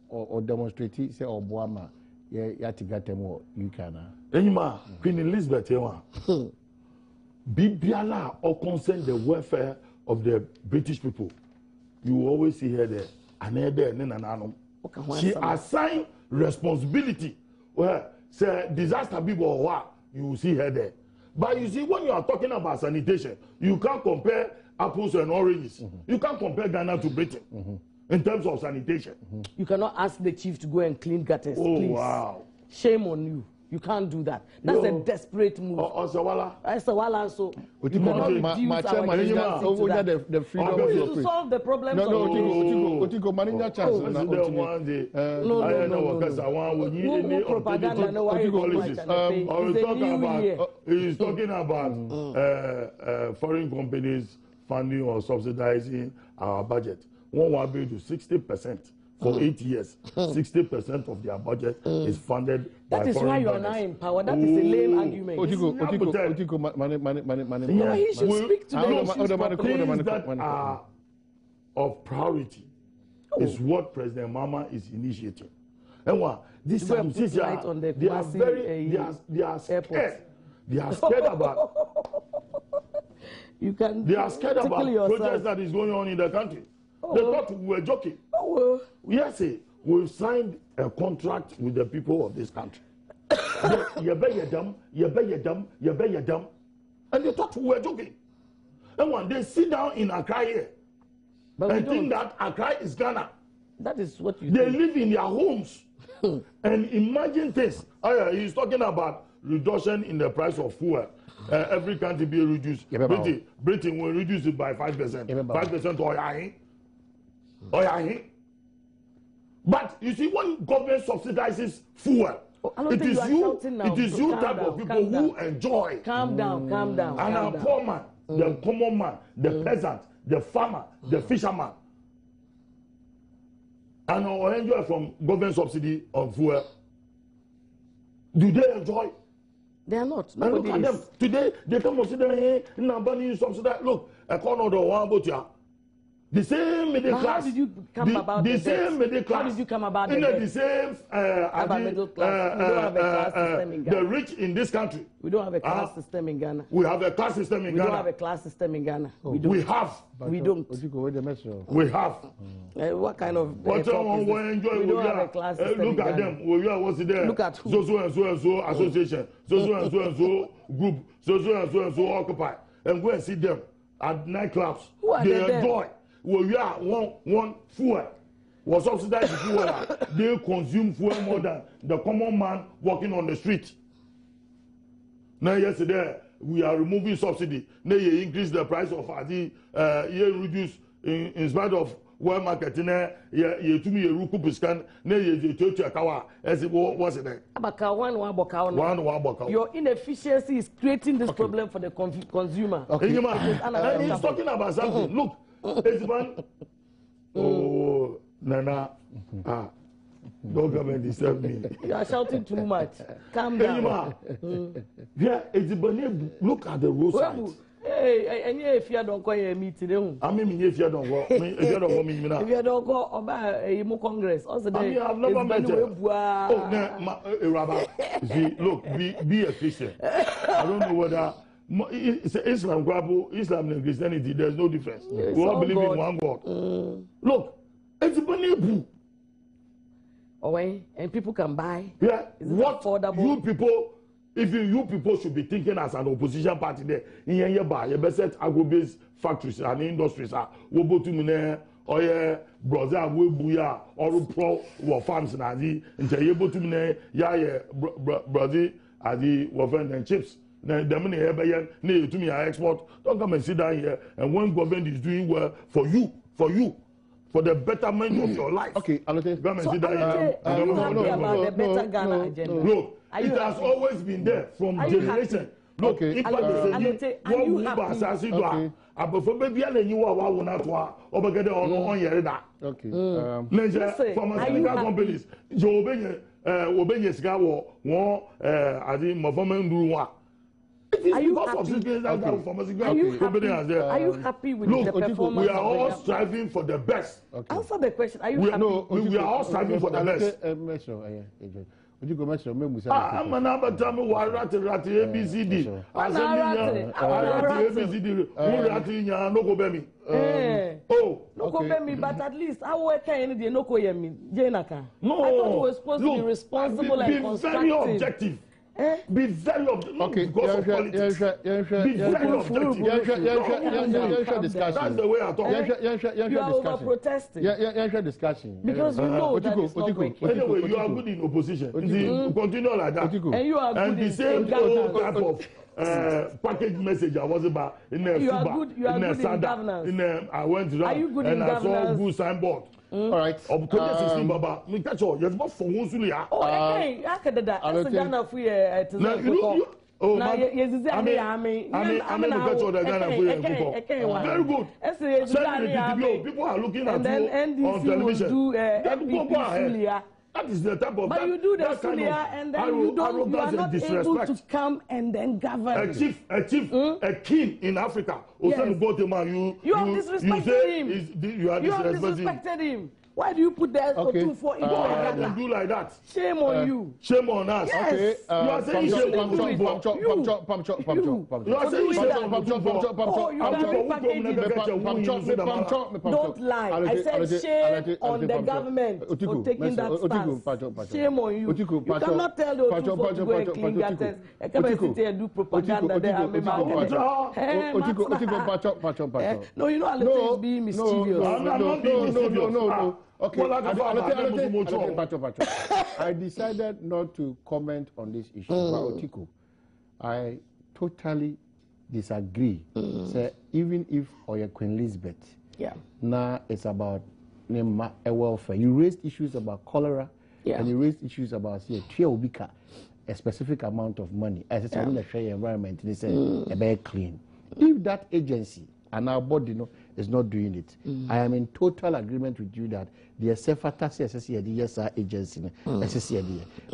or demonstrate say or Boama, Yatigatem you can. Anima, Queen Elizabeth, Bibiala or concern the welfare of the British people. You always see her there, and there, and she assigned responsibility. Well, say disaster people or what, you will see her there. But you see, when you are talking about sanitation, you can't compare apples and oranges. You can't compare Ghana to Britain in terms of sanitation. You cannot ask the chief to go and clean gutters. Oh, please. wow. Shame on you. You can't do that. That's a desperate move. Sawala. Sawala, so you cannot reduce the freedom to solve the problems of Otiko manager chance. No propaganda. No, he's talking about foreign companies funding or subsidizing our budget. One will be to 60%. For 8 years, 60% of their budget is funded by foreign That is why you are now in power. That is a lame argument. No, he should speak to the issues things that are of priority is what President Mama is initiating. And what this they are scared. They are scared about. They are scared about protests that is going on in the country. They thought we were joking. Yes, we've signed a contract with the people of this country. You bet them. And they thought we were joking. And when they sit down in Accra here and think that Accra is Ghana, that is what you they live in their homes and imagine this. He's talking about reduction in the price of fuel. Every country be reduced. Britain will reduce it by 5%. 5% or but you see, when government subsidizes fuel, it is you type of people who enjoy. Calm down. And a poor man, the common man, the peasant, the farmer, the fisherman, and or enjoy from government subsidy on fuel. Do they enjoy? They are not. And look at them. Today, they come and say, hey, Nabani subsidize. Look, economy do one about ya. The same middle class. How did you come about the the same middle class? How did you come about the same about middle class? We don't have a class system in Ghana. The rich in this country. We don't have a class system in Ghana. We have a class system in Ghana. We don't have a class system in Ghana. We don't. We have. We don't. We have. What kind of what we don't have a class system look at them. What's there? Look at who? So and so association. So and so group. So and so occupy. And go and see them at nightclubs. Who are they they enjoy. We are one fuel. Was subsidized fuel. They consume fuel more than the common man walking on the street. Now yesterday we are removing subsidy. Now you increase the price of you reduce in spite of well marketing. You to me a ruku piscan. Now you to a kawa. As it was it. Your inefficiency is creating this problem for the consumer. Okay. And he's talking about something. Look. Oh, Nana. Don't come and disturb me. You are shouting too much. Calm down. Yeah, look at the roadside. Hey, and if you don't call a meeting, I mean, if you don't go, if you don't go, if you don't go about a Congress, also I've never met you. Oh, Rabbi, look, be efficient. I don't know whether. Islam, Islam and Christianity, there's no difference. We all believe in one God. Look, it's a and people can buy. Yeah, what affordable? You people should be thinking as an opposition party there. In your buy, you better set agro-based factories and industries. We go to me or yeah, brother, we buya or pro war farms and adi. And you able to me yeah, brother, adi wafen and chips. The money here, you to me, I export. Don't come and sit down here. And when government is doing well for you, for the betterment of your life. Okay, come and sit down here. About the better Ghana agenda. Look, it has always been there from generation. Look, if I say what we assassin do, I before baby and you are one at one, over get on your radar. Okay. Pharmaceutical companies, Joe Obey Scawo, one, I think, Mofaman do one. Are you happy with the performance? We are all striving for the best. Answer the question. Are you happy? No, we are all striving for the best. I'm an abatami warati ABCD. ABCD. Oh, no me, but at least I will tell you no koyemi. Jenaka. No, I thought you were supposed to be responsible and constructive. Be very objective. Be very objective. Okay, because of politics. Be very objective. That's the way I talk. You are over protesting. Discussion. Because you know that it's not working. Anyway, you are good in opposition. Continue like that. And you are good and the same type of package message I was about in the you are good in governance. I went to that and I saw a good signboard. All right. Of 2016, Baba, me catch all. Yes, but for one sulia. Oh, okay. I can do that. That's Ghana free to oh, very good. People are looking at you on television. That is the type of. But you do the Sulia and then you are not able to come and then govern. A king in Africa. Yes. You have disrespected him. You have disrespected him. Why do you put that okay. for into don't do like that. Shame on you. Shame on us. Yes. Okay. You are saying shame on you. You are saying shame on don't lie. I said shame on the government for taking that stance. Shame on you. You cannot tell the Otuko to go and clean gutters and come and sit here and do propaganda there. No, you know Alete is being mischievous. I'm not being mischievous. No. Okay, I decided not to comment on this issue. But Otiko, I totally disagree. Say, even if Oya Queen Elizabeth, now it's about welfare. You raised issues about cholera, and you raised issues about a specific amount of money. As it's in the environment, they say a very clean. If that agency and our body is not doing it, I am in total agreement with you that the SFATA agency,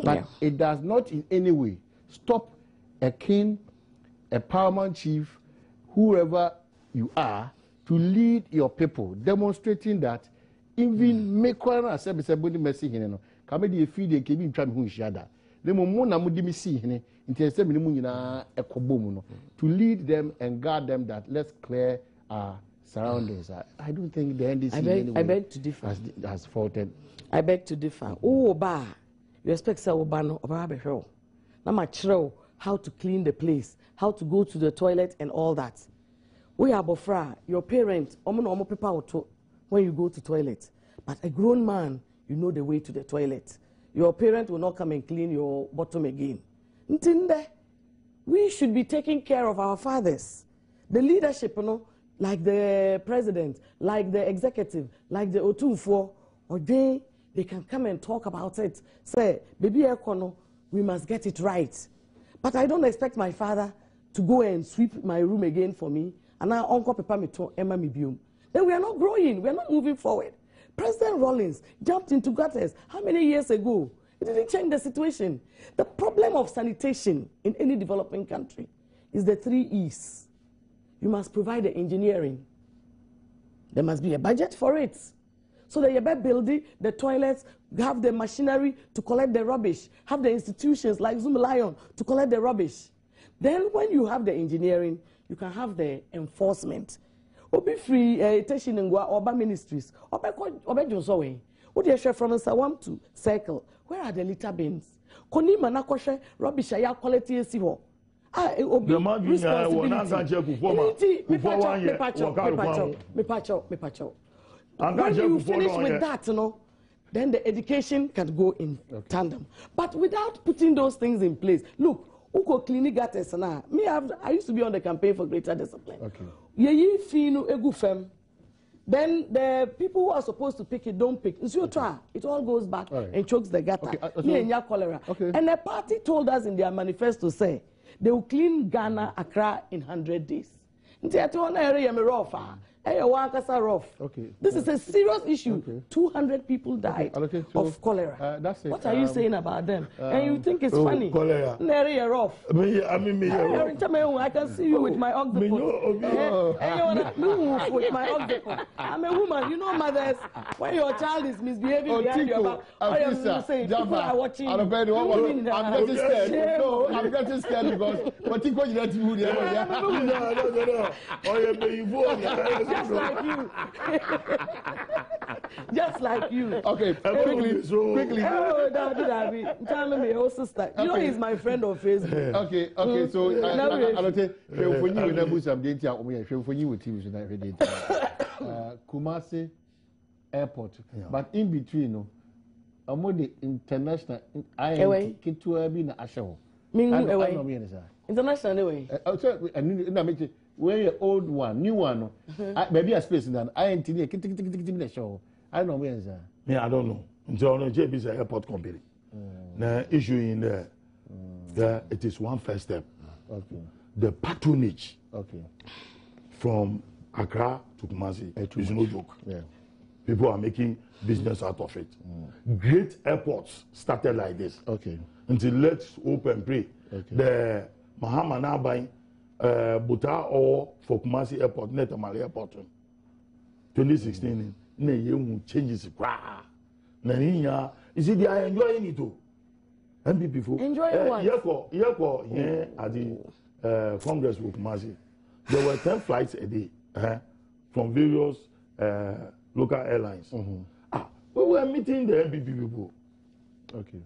but it does not in any way stop a king, a paramount chief, whoever you are to lead your people, demonstrating that even make one as a body messy here. Come the feed the cabin tram who shada. The moment I'm with me see here, into a kobomuno to lead them and guard them that let's clear our surroundings. I don't think the NDC I beg to differ. Has faulted. I beg to differ. Oh, ba, you expect say obano obabe na machro how to clean the place, how to go to the toilet and all that. We are bofra, your parents, omo people when you go to toilet. But a grown man, you know the way to the toilet. Your parent will not come and clean your bottom again. Ntinde, we should be taking care of our fathers. The leadership, like the president, like the executive, like the Otunfo, or they can come and talk about it. Say, baby Ekono, we must get it right. But I don't expect my father to go and sweep my room again for me. And now Uncle Papa me to Emma Mibium. Then we are not growing. We are not moving forward. President Rawlings jumped into gutters how many years ago? It didn't change the situation. The problem of sanitation in any developing country is the 3 E's. You must provide the engineering. There must be a budget for it. So that you better build the toilets, have the machinery to collect the rubbish, have the institutions like Zoom Lion to collect the rubbish. Then when you have the engineering, you can have the enforcement. Obi free Teshin and Oba ministries. Oba Josowe. What do you share from Sawam to Circle? Where are the litter bins? Koni manakoshe rubbish aya quality esiho. Obi responsibility. Me pacho. When you finish with that, then the education can go in tandem. But without putting those things in place, look, Uko clinic gutters na. I used to be on the campaign for greater discipline. Okay. Then the people who are supposed to pick it don't pick. It's your try. It all goes back and chokes the gutter. Cholera. And the party told us in their manifesto say they will clean Ghana, Accra in 100 days. Okay. This is a serious issue. Okay. 200 people died of cholera. That's it. What are you saying about them? And you think it's funny? Cholera. Rough. I can see you with my octopus. With my octopus. I'm a woman. You know, mothers, when your child is misbehaving behind your back, people are watching. I'm getting scared. No, I'm getting scared because what you just like you. Just like you. Okay, quickly. Oh, Daddy. Tell me, your sister. You know he's my friend on Facebook. Okay, so Kumasi Airport. But in between, among the international international anyway. Where your old one, new one, maybe a space in that. I ain't in the show. I don't know where is that. Yeah, I don't know. Until JB is an airport company. The issue in there, it is one first step. Okay. The patronage. Okay. From Accra to Kumasi is no joke. Yeah. People are making business out of it. Great airports started like this. Okay. Until let's hope and pray. Okay. The Muhammad Abai. Buta or for Kumasi Airport, Netamali Airport. 2016, changes. You see, they are enjoying it too. And before enjoying what? Here at the Congress with Kumasi, there were 10 flights a day from various local airlines. We were meeting the MPP people. Okay.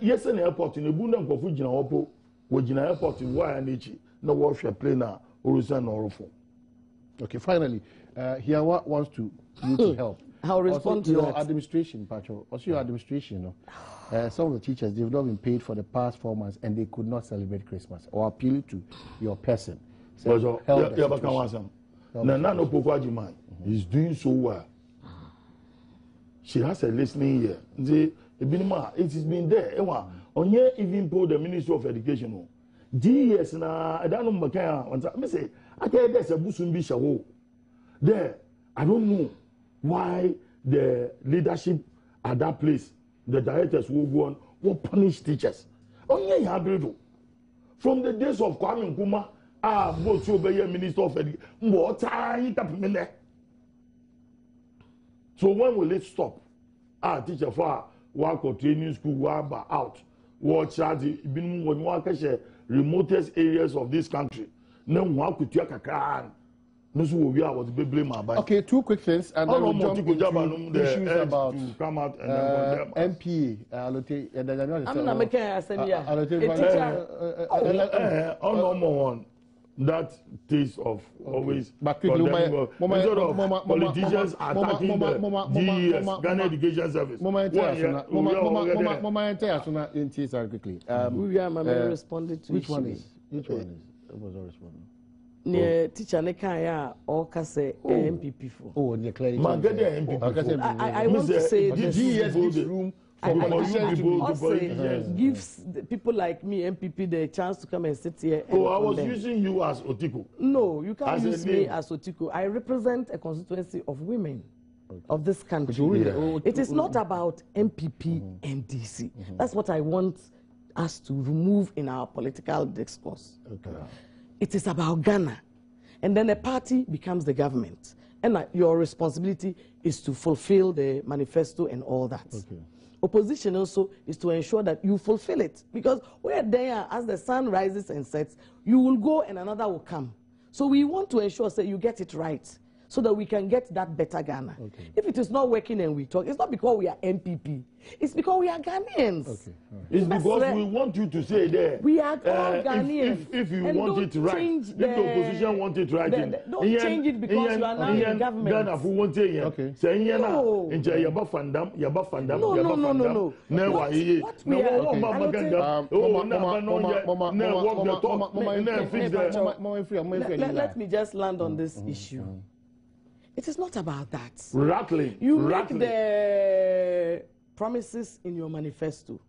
Yes, an airport in a Bundam Kofujina Opo, Wajina Airport in Wayanichi. No warfare plane or okay, finally, here wants to you to help. I'll respond to your administration, Pacho. Also, your administration, some of the teachers they've not been paid for the past 4 months and they could not celebrate Christmas or appeal to your person. So He's doing so well. She has a listening ear. It has been there. On here, even told the Ministry of Education. GS na I don't know Makaya. I say, I tell you there's a Busumbi Shawo. There, I don't know why the leadership at that place, the directors will go on, will punish teachers. Only Habredo. From the days of Kwame Nkrumah, both to be minister of education. What time tapimene? So when will it stop? Teacher for work or training school, work out. Watch out, been when work remotest areas of this country. No one could take a car. No, so we are was blame about. Okay, 2 quick things, and then we'll jump into issues about to come out and MPA. I'm not making a one. That taste of always but politicians attacking the GES, Ghana Education Service. Quickly. Responded to which one is? Which one is? It was all responding. Near teacher Nekaya or Kase MPP for. Oh, the clearly. I want to say the GES gives room gives the people like me, MPP, the chance to come and sit here. I was using you as Otiko. No, you can't use me as Otiko. I represent a constituency of women of this country. It is not about MPP and DC. That's what I want us to remove in our political discourse. It is about Ghana. And then a party becomes the government. And your responsibility is to fulfill the manifesto and all that. Opposition also is to ensure that you fulfill it. Because we're there, as the sun rises and sets, you will go and another will come. So we want to ensure that you get it right, so that we can get that better Ghana. If it is not working and we talk, it's not because we are MPP. It's because we are Ghanaians. It's because we want you to say there. We are all Ghanaians. If you want it right, if the opposition want it right, don't change it because you are now in the government. Ghana who want it. Say no. Yaba fandam. No. Let me just land on this issue. It is not about that. You make the promises in your manifesto.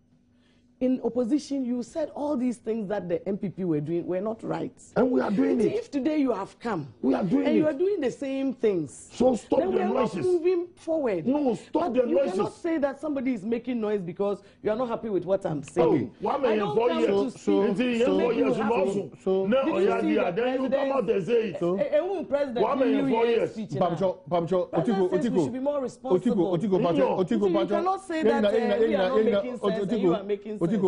In opposition, you said all these things that the MPP were doing were not right. And we are doing it. If today you have come, we are doing and it. you are doing the same things. So stop then the noises. We are not moving forward. No, stop the noises. You cannot say that somebody is making noise because you are not happy with what I'm saying. Oh, 1 million 4 years. So then you come out and say it. A president 1 million 4 years. We should be more responsible. You cannot say that we are not making sense and you are making sense. This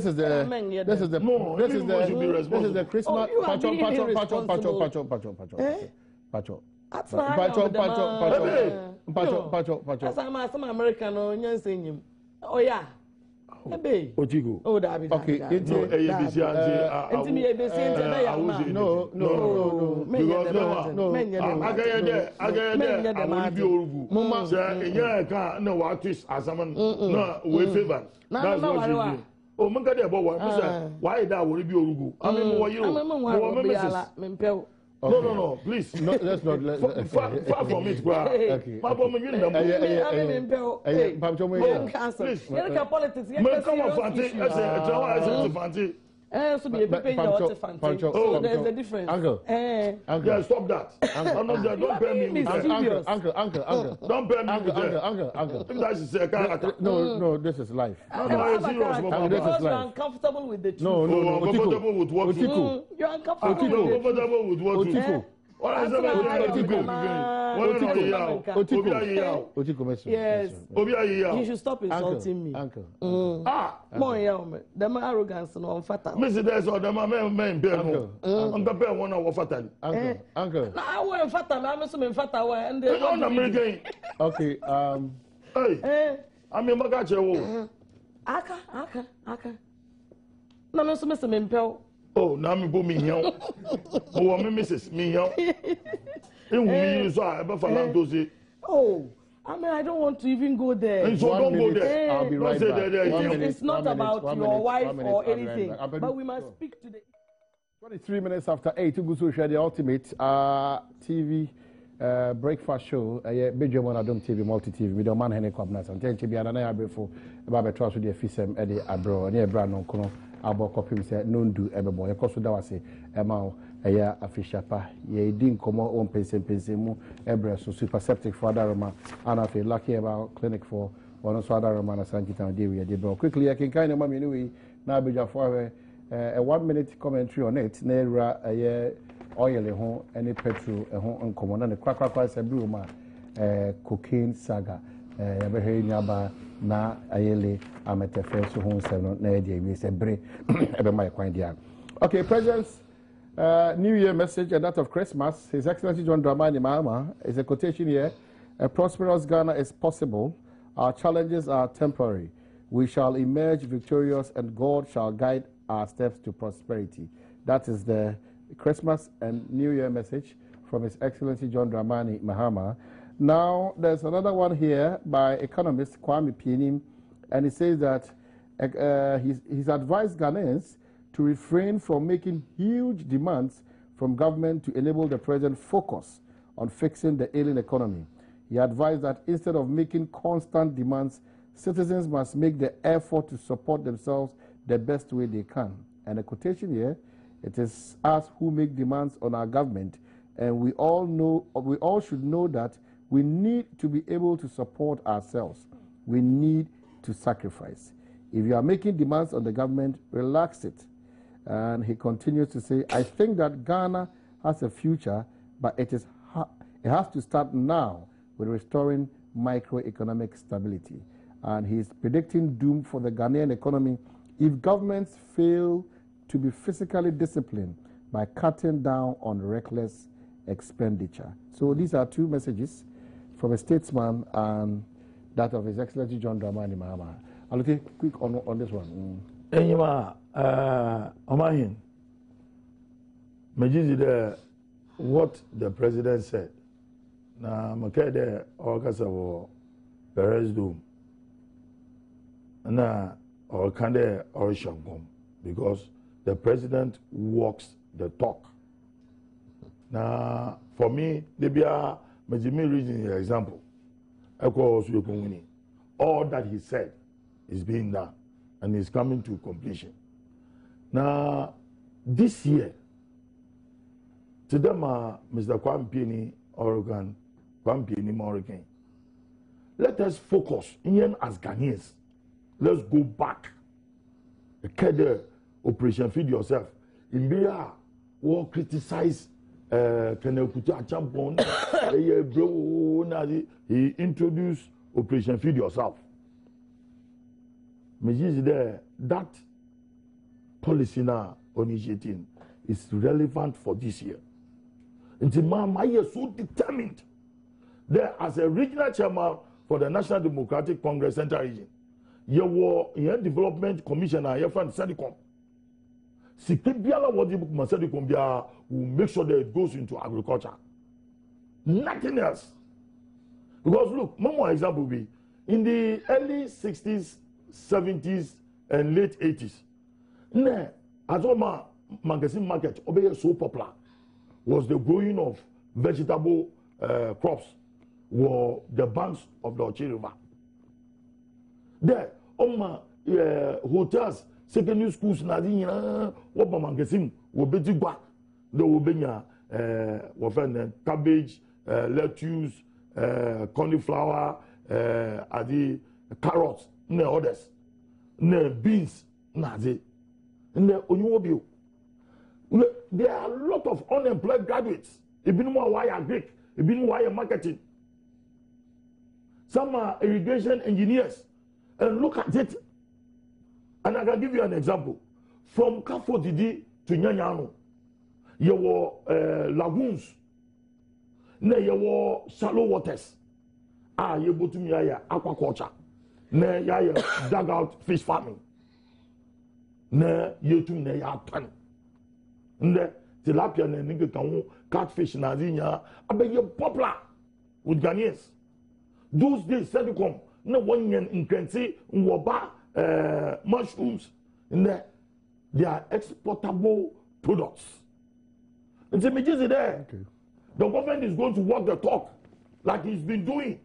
is the Christmas some American oh yeah. Otigo. Oh, that okay. No, please. No, let's not. Far from it, okay. So there's a difference. Uncle. Yeah, stop that. Don't pay me. Uncle. Don't pay me. Uncle. No, this is life. Because you're uncomfortable with the truth. No. Comfortable with what? You're uncomfortable with what? Yes. You should stop insulting me. Uncle. Them arrogance no fata. Mr. There's all them men people. Uncle, one of fata. Uncle. I want fata. I'm so fata and they on American. Okay. Hey. I mean Magache. Aka. Na me so me mpel. Oh, now me go me here. Oh, me Mrs. Me here. Oh, I mean, I don't want to even go there. And so don't go there. I'll be right back. It's not about your wife or anything, but we must speak to the 23 minutes after 8 to go to share the ultimate TV breakfast show. Badwam on Adom TV, multi TV. We don't man any companies. And then TV and I before about trust with the FSM Eddie Abro near Brand on Kono. About copy say no do evermore. Of course, that was a man a official pa. Ye didn't come on pensem mu ebra so super septic for other Roma and I feel lucky about clinic for one of other Roma and Sankita and Dewi. Quickly, I can kind of mommy anyway. Now be for a 1 minute commentary on it. Nera oil home, any petrol home uncommon and the crack sabruma cocaine saga. Yabehe nyaba na ayele ametefe so home seven na edi we say bre ebe my kwan dia. Okay, President's New Year message and that of Christmas. His Excellency John Dramani Mahama is a quotation here. A prosperous Ghana is possible. Our challenges are temporary. We shall emerge victorious and God shall guide our steps to prosperity. That is the Christmas and New Year message from His Excellency John Dramani Mahama. Now, there's another one here by economist Kwame Pienim, and he says that he's advised Ghanaians to refrain from making huge demands from government to enable the president focus on fixing the ailing economy. He advised that instead of making constant demands, citizens must make the effort to support themselves the best way they can. And a quotation here, it is us who make demands on our government, and we all should know that we need to be able to support ourselves. We need to sacrifice. If you are making demands on the government, relax it. And he continues to say, I think that Ghana has a future, but it has to start now with restoring microeconomic stability. And he's predicting doom for the Ghanaian economy if governments fail to be physically disciplined by cutting down on reckless expenditure. So these are two messages from a statesman and that of His Excellency John Dramani Mahama. I'll look quick on this one. Omahin, Majizi, what the president said. Na makede okasa wo Perez Doom. Na okande orishankom because the president walks the talk. Now, for me, Libya, Majimi reason an example. All that he said is being done and is coming to completion. Now, this year, to them, Mr. Kwampini Oregon, Kwampini Morgan, let us focus in as Ghanaians. Let's go back. The Operation Feed Yourself. In Bia, will criticize Kenekuta Champon. He introduced Operation Feed Yourself. That policy now initiating is relevant for this year. And Mama is so determined. There, as a regional chairman for the National Democratic Congress Central Region, you were Development Commissioner, your friend Sadicom. Sikibiala Sadicom will make sure that it goes into agriculture. Nothing else. Because look, one more example be in the early 60s, 70s, and late 80s. Azoma magazine market so popular was the growing of vegetable crops were the banks of the Ochi River. There, hotels, secondary schools, what magazine will be the cabbage, lettuce, cauliflower, carrots, others, beans, there are a lot of unemployed graduates. Even wire Greek, even wire marketing. Some are irrigation engineers. And look at it. And I can give you an example. From Kafo Didi to Nyanyano, there were lagoons. There were shallow waters. You go to me aquaculture. There you dugout fish farming. There you to me pan. There tilapia and nigga catfish na zinya. I beg you popular with Ghanaians. Those days said to come. No one in Krenzi, mushrooms, in there, they are exportable products. And so, there, the government is going to walk the talk like it's been doing,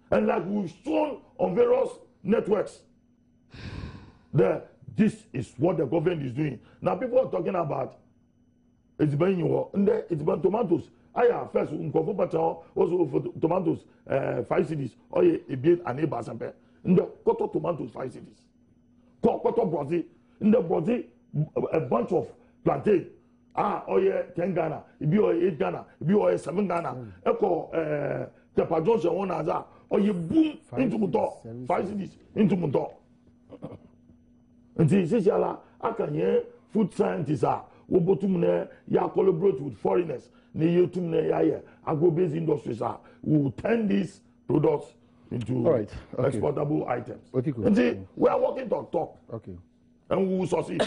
and like we've shown on various networks. This is what the government is doing. Now, people are talking about it's been tomatoes. First, also for tomatoes, 5 cities, or a bit and a basampe. In the quarter tomatoes, 5 cities. Quarter Brazil, in the Brazil, a bunch of plantain. Oh yeah, 10 Ghana, it be 8 Ghana, it be 7 Ghana. Echo the Johnson one as or you boom into Muto, 5 cities into Muto. And this is I can hear food scientists are Wobotumne, ya collaborate with foreigners, Neyotumne ya agro-based industries are who will turn these products into exportable items. Okay, cool. And see, we are working to talk. Okay. And we will succeed.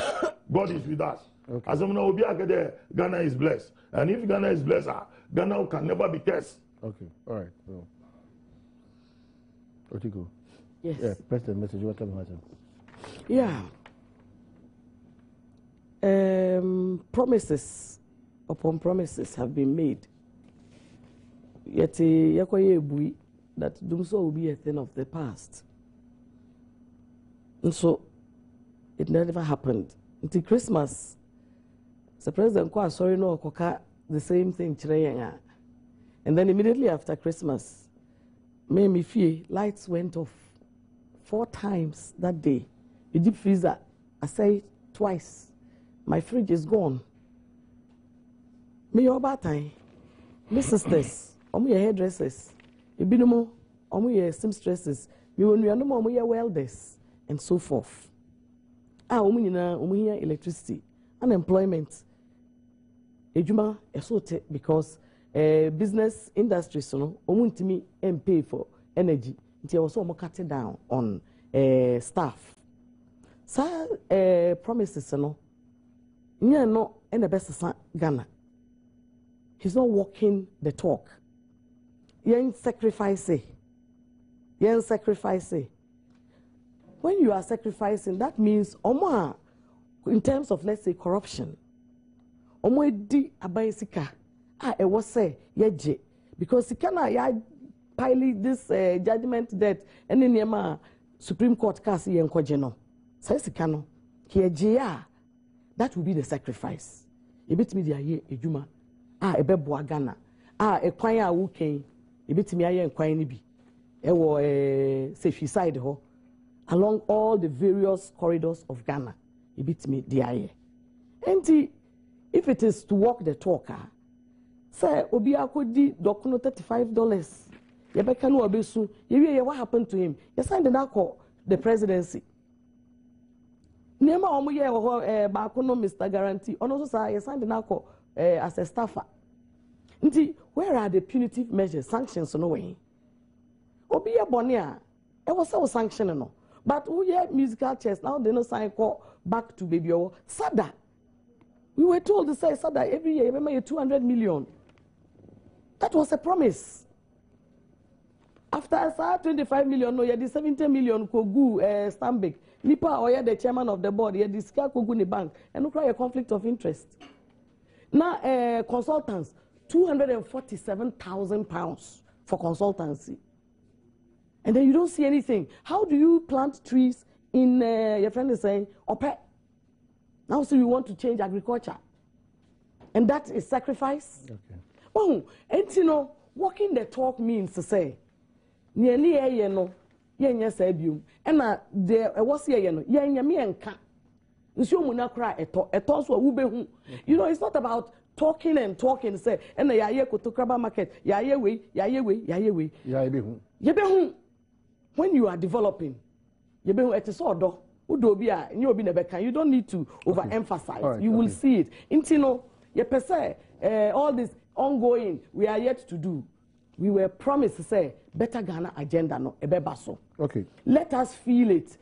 God is with us. Okay. As I'm now there, Ghana is blessed. And if Ghana is blessed, Ghana can never be cursed. Okay. All right. So, Otiko. Yes. Yeah, President message. What time? Yeah. Promises upon promises have been made. Yet, that doom so will be a thing of the past. And so, it never happened. Until Christmas, the president quite sorry no koka the same thing. And then immediately after Christmas, me fear lights went off 4 times that day. The deep freezer, I say twice. My fridge is gone. Me your bad time. My sisters, your hairdressers, your seamstresses, your welders, and so forth. Electricity, unemployment. Ejuma esote because business industry so no me and pay for energy until also cutting down on staff. So promises no no and the best Ghana. He's not walking the talk. Yen sacrifice. When you are sacrificing, that means in terms of, let's say, corruption. Di abaisika. It was say yeje because sikana ya pile this judgment that and in yama Supreme Court case yen kwajeno. Say sikano kieje that will be the sacrifice. Ebit me dia ye ejuma ebebo Ghana ekwan a wo ken ebit me aye nkwan ni bi ewo Sefi side ho along all the various corridors of Ghana. Ebit me dia ye. Enti if it is to walk the talk, say obi akodi dokuno $35. Yebeka no obesu. What happened to him? He signed the presidency. Nema omo ye ho baako no Mr. Guarantee. Ono so say he signed as a staffer. Nti where are the punitive measures, sanctions no way? Obi ye bone a e was say sanction no. But who ye musical chairs now they no sign call back to baby o sada. We were told to say that every year you make 200 million. That was a promise. After 25 million, no, you had 70 million kogu Stambik. Nipa or the chairman of the board, you had this kogu ni bank, and no cry a conflict of interest. Now consultants, £247,000 for consultancy, and then you don't see anything. How do you plant trees in your friend is saying Ope? Now, so we want to change agriculture. And that is sacrifice. Okay. Oh, and you know, walking the talk means to say, nearly a year no, yes, and there was a year no, me and can. You know, it's not about talking and talking, say, and the Yaye Kotokraba market, Yaye. When you are developing, you don't need to overemphasize. Right, you will see it. Intino, all this ongoing, we are yet to do. We were promised to say better Ghana agenda no ebebaso. Okay. Let us feel it.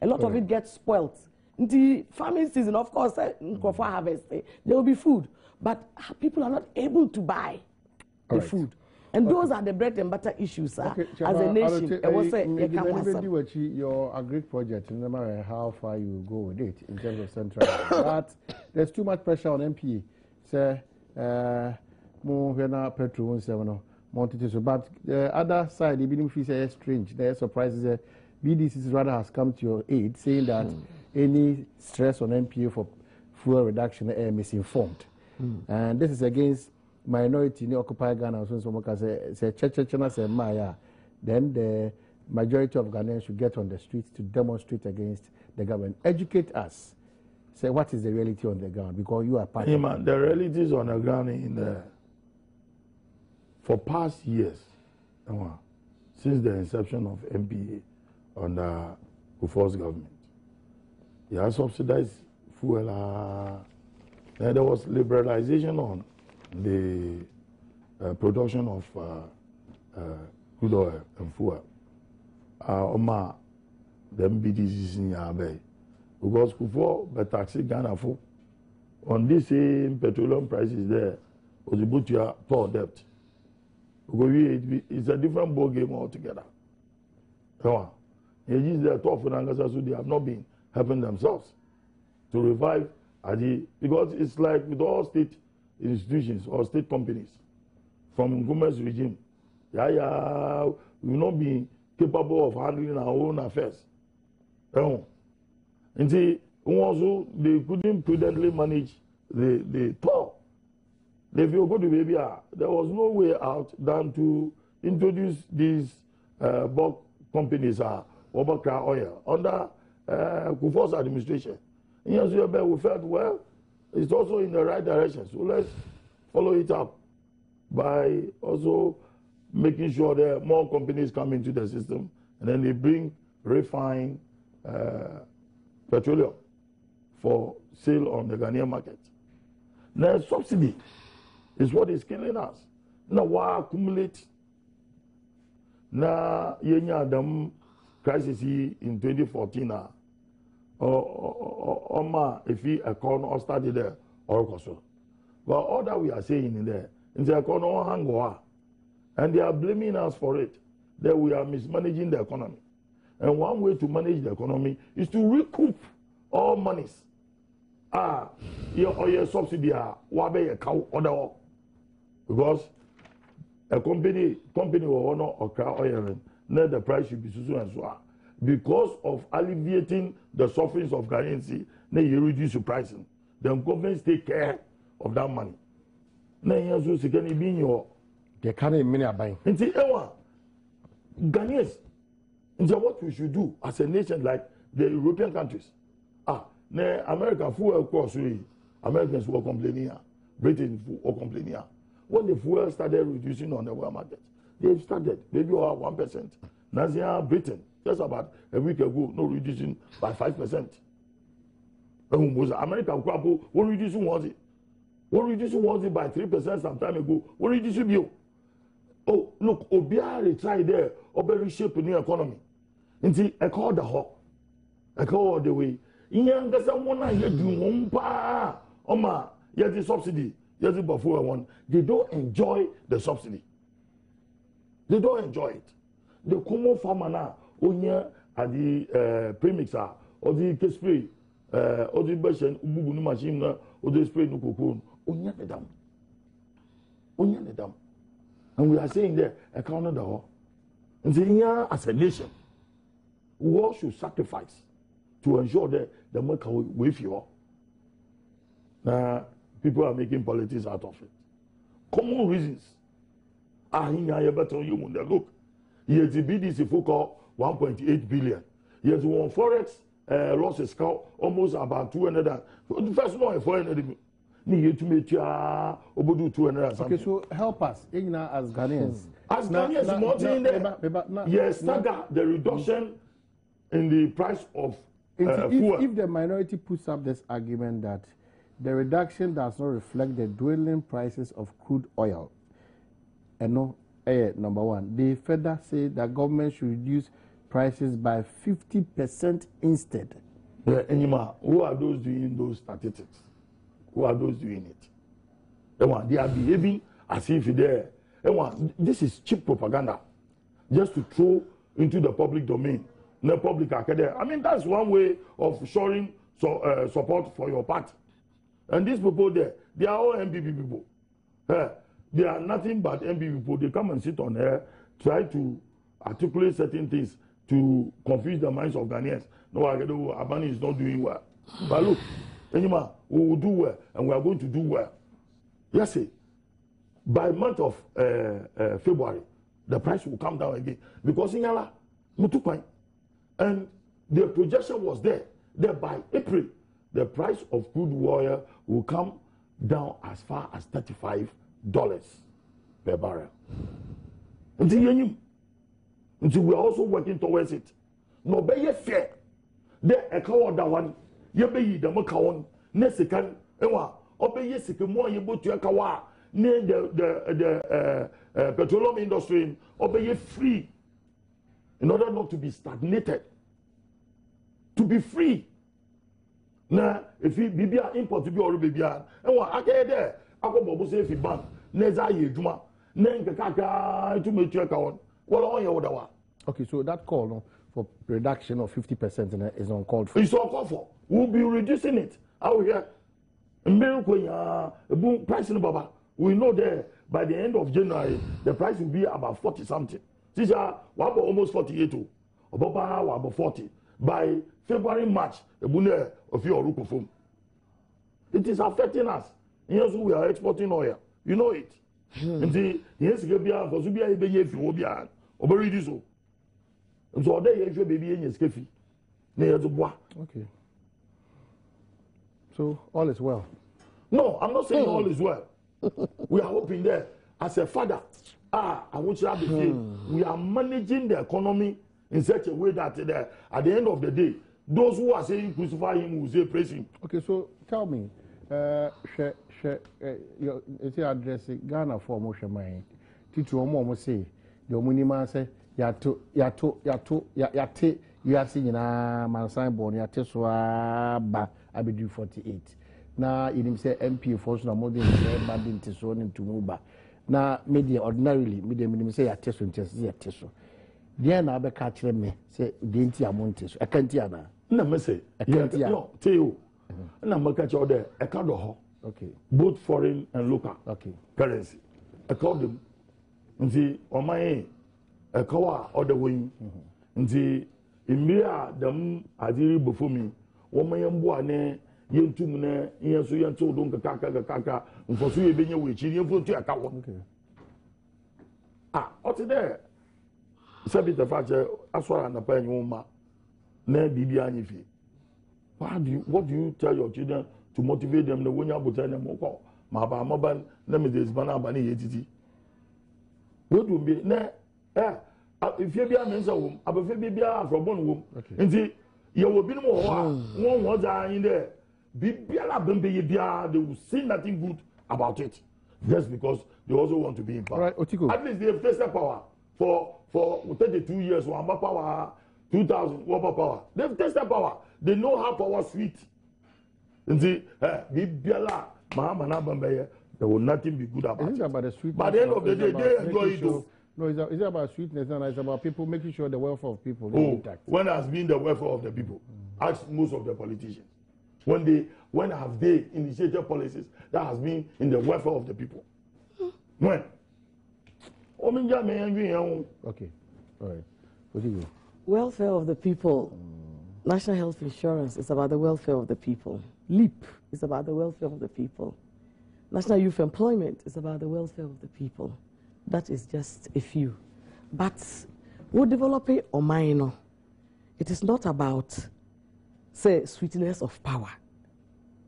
A lot of it gets spoilt. In the farming season, of course, harvest, there will be food, but people are not able to buy the food. And those are the bread and butter issues as a nation. Your agri project, no matter how far you go with it in terms of central, but there's too much pressure on MPA. Say, but the other side, even if you say strange, there are surprises. BDC rather has come to your aid, saying that any stress on MPA for fuel reduction is misinformed, and this is against minority in Occupy Ghana. So say Maya. Then the majority of Ghanaians should get on the streets to demonstrate against the government. Educate us. Say what is the reality on the ground, because you are part of it. The realities on the ground for past years, since the inception of MPA under Kufuor's government, they have subsidized fuel. There was liberalization on the production of crude oil and fuel. The MPDs in Yabe, because Kufuor but taxi Ghana for on this same petroleum prices there was about your poor debt. Because it's a different ball game altogether. So they're tough so they have not been helping themselves to revive because it's like with all state institutions or state companies from Ngume's regime. We will not be capable of handling our own affairs. And see, also they couldn't prudently manage the toll. If you go to Babia, there was no way out than to introduce these bulk companies, Obaka Oil, under Kufuor's administration. And yes, we felt, well, it's also in the right direction. So let's follow it up by also making sure that more companies come into the system and then they bring refined petroleum for sale on the Ghanaian market. Now, subsidy is what is killing us. Now, why accumulate? Now, Adom crisis in 2014. If he economy started there, or so. But all that we are saying in there, in the economy hang, and they are blaming us for it, that we are mismanaging the economy. And one way to manage the economy is to recoup all monies. Your subsidy wabe a cow order, because a company will honor or cry oil, then the price should be so and so. Because of alleviating the sufferings of Ghanaians, then you reduce the pricing. Then governments take care of that money. Then you also can be in your. They can't many buying. And see, Ghanaians, what we should do as a nation like the European countries. Now America fuel cost, Americans were complaining, Britain were complaining. When the fuel started reducing on the world market, they started maybe 1%. Now Britain, just about a week ago, no reducing by 5%. America will reducing was it by 3% some time ago. What reducing you? Oh, look, Obiari tried there, Obiari shape the economy. And see, I call the hawk. I call the way. Young someone you do Oma, yes, the subsidy, yes, the before one. They don't enjoy the subsidy. They don't enjoy it. The common farmer now, onya at the premixer or the case spray, or the version, Ubu machine, or the spray no cocoon, onya the dam. Onya the dam. And we are saying there, a counter the hall. And saying, as a nation, we all should sacrifice to ensure that the market will with you. Now, people are making politics out of it. Common reasons. Look, yet the BDC focus 1.8 billion. Yet one forex losses count almost about 200. The first one 400. Need to make 200. Okay, so help us, Igna, as Ghanaians. As Ghanaians, more in there. Yes, the reduction in the price of fuel. If the minority puts up this argument that the reduction does not reflect the dwindling prices of crude oil, and no, number one, they further say that government should reduce prices by 50% instead. Yeah, Enima, who are those doing those statistics? Who are those doing it? They are behaving as if they're. This is cheap propaganda, just to throw into the public domain. The public academy. I mean, that's one way of showing support for your party. And these people there, they are all MPP people. They are nothing but MPP people. They come and sit on there, try to articulate certain things to confuse the minds of Ghanaians. No, Abani is not doing well. But look, Enima, we will do well, and we are going to do well. Yes, see, by month of February, the price will come down again. Because in Yala, Mutupai. And the projection was there that by April, the price of crude oil will come down as far as $35 per barrel. Until we are also working towards it. No, be ye fair. The account that one, ye be the Macau, Nesican, Ewa, obey ye sick more ye boot your kawa, near the petroleum industry, obey ye free in order not to be stagnated. To be free. Now, if you be import to be or baby, and what I get there, I go bobo say if you ban, Neza ye Juma, Nenka Kaka to make your account. What on your order? Okay, so that call no, for reduction of 50% is uncalled for. It's uncalled for. We'll be reducing it out here. Boom price in Baba. We know that by the end of January, the price will be about 40 something. These are almost 48 too. About 40. By February, March, of your Rukufum. It is affecting us. Yes, we are exporting oil. You know it. And see, yes, you be for Subia, if you will be on. Over so. And so they actually baby in your skiffy. Near the bois. Okay. So all is well. No, I'm not saying all is well. We are hoping that as a father, I want you to say we are managing the economy in such a way that at the end of the day, those who are saying crucify him will say praise him. Okay, so tell me, you address Ghana for motion mine. Teacher Omo say the minimum say yato you are seeing na mansan born yate so ba abedu 48. Na inim say MP for so na more than banding to so into muba. Na media ordinarily media minimum say yate so yate so. Dia na be ka kire me say denti amonte so akanti ana. Na me say akanti no tell na me ka kire there e ka do ho. Okay. Both foreign and local. Okay. Currency. I call them. Nti oman e ka wa other way. Nti imia dem adiri before me. Woman yambo ane yentum na yenso yento don kaka mfoso ye benye we chiri yemfo tu aka wo. Okay. What there? Sabi the fact aswara na pa nyoma na bibi anyifi. What do you tell your children to motivate them the when you put them moko ma ba moban na me this bana ba na yetiti? What do be na if you be a mensa wom abafe be bia from bon wom nti ye wo bi no ho a won wo za in there bibia la bembe ye bia they will say nothing good about it just because they also want to be in power. Right, Otiko. At least they have tasted power for 32 years one power 2000 one power they've tasted power they know how power sweet nti bibia la mahama na bembe there will nothing be good about it. About the sweetness. By the end of the day they enjoy it too. No, it's about sweetness and it's about people making sure the welfare of people is intact. When has been the welfare of the people? Ask most of the politicians. When have they initiated policies that has been in the welfare of the people? When? Okay. All right. What do you go? Welfare of the people. National health insurance is about the welfare of the people. LEAP is about the welfare of the people. National youth employment is about the welfare of the people. That is just a few. But we're developing a minor. It is not about, say, sweetness of power.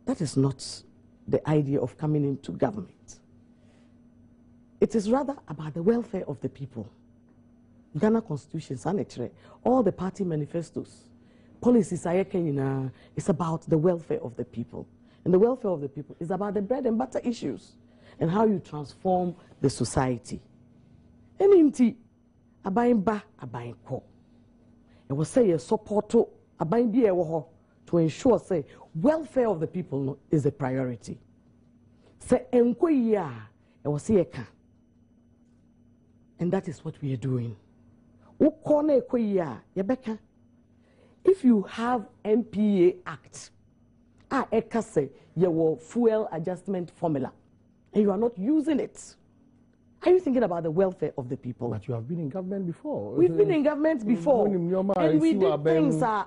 That is not the idea of coming into government. It is rather about the welfare of the people. Ghana Constitution, Sanitary, all the party manifestos, policies, it's about the welfare of the people. And the welfare of the people is about the bread and butter issues and how you transform the society. And inti abayin ba abayin ko. It will say a support to abayin bi ewo to ensure say welfare of the people is a priority. Say enko ya it will say eka. And that is what we are doing. Ukone ko ya yebeka. If you have MPA Act, eka say your fuel adjustment formula, and you are not using it. Are you thinking about the welfare of the people? But you have been in government before. We've been in government before. And we did things I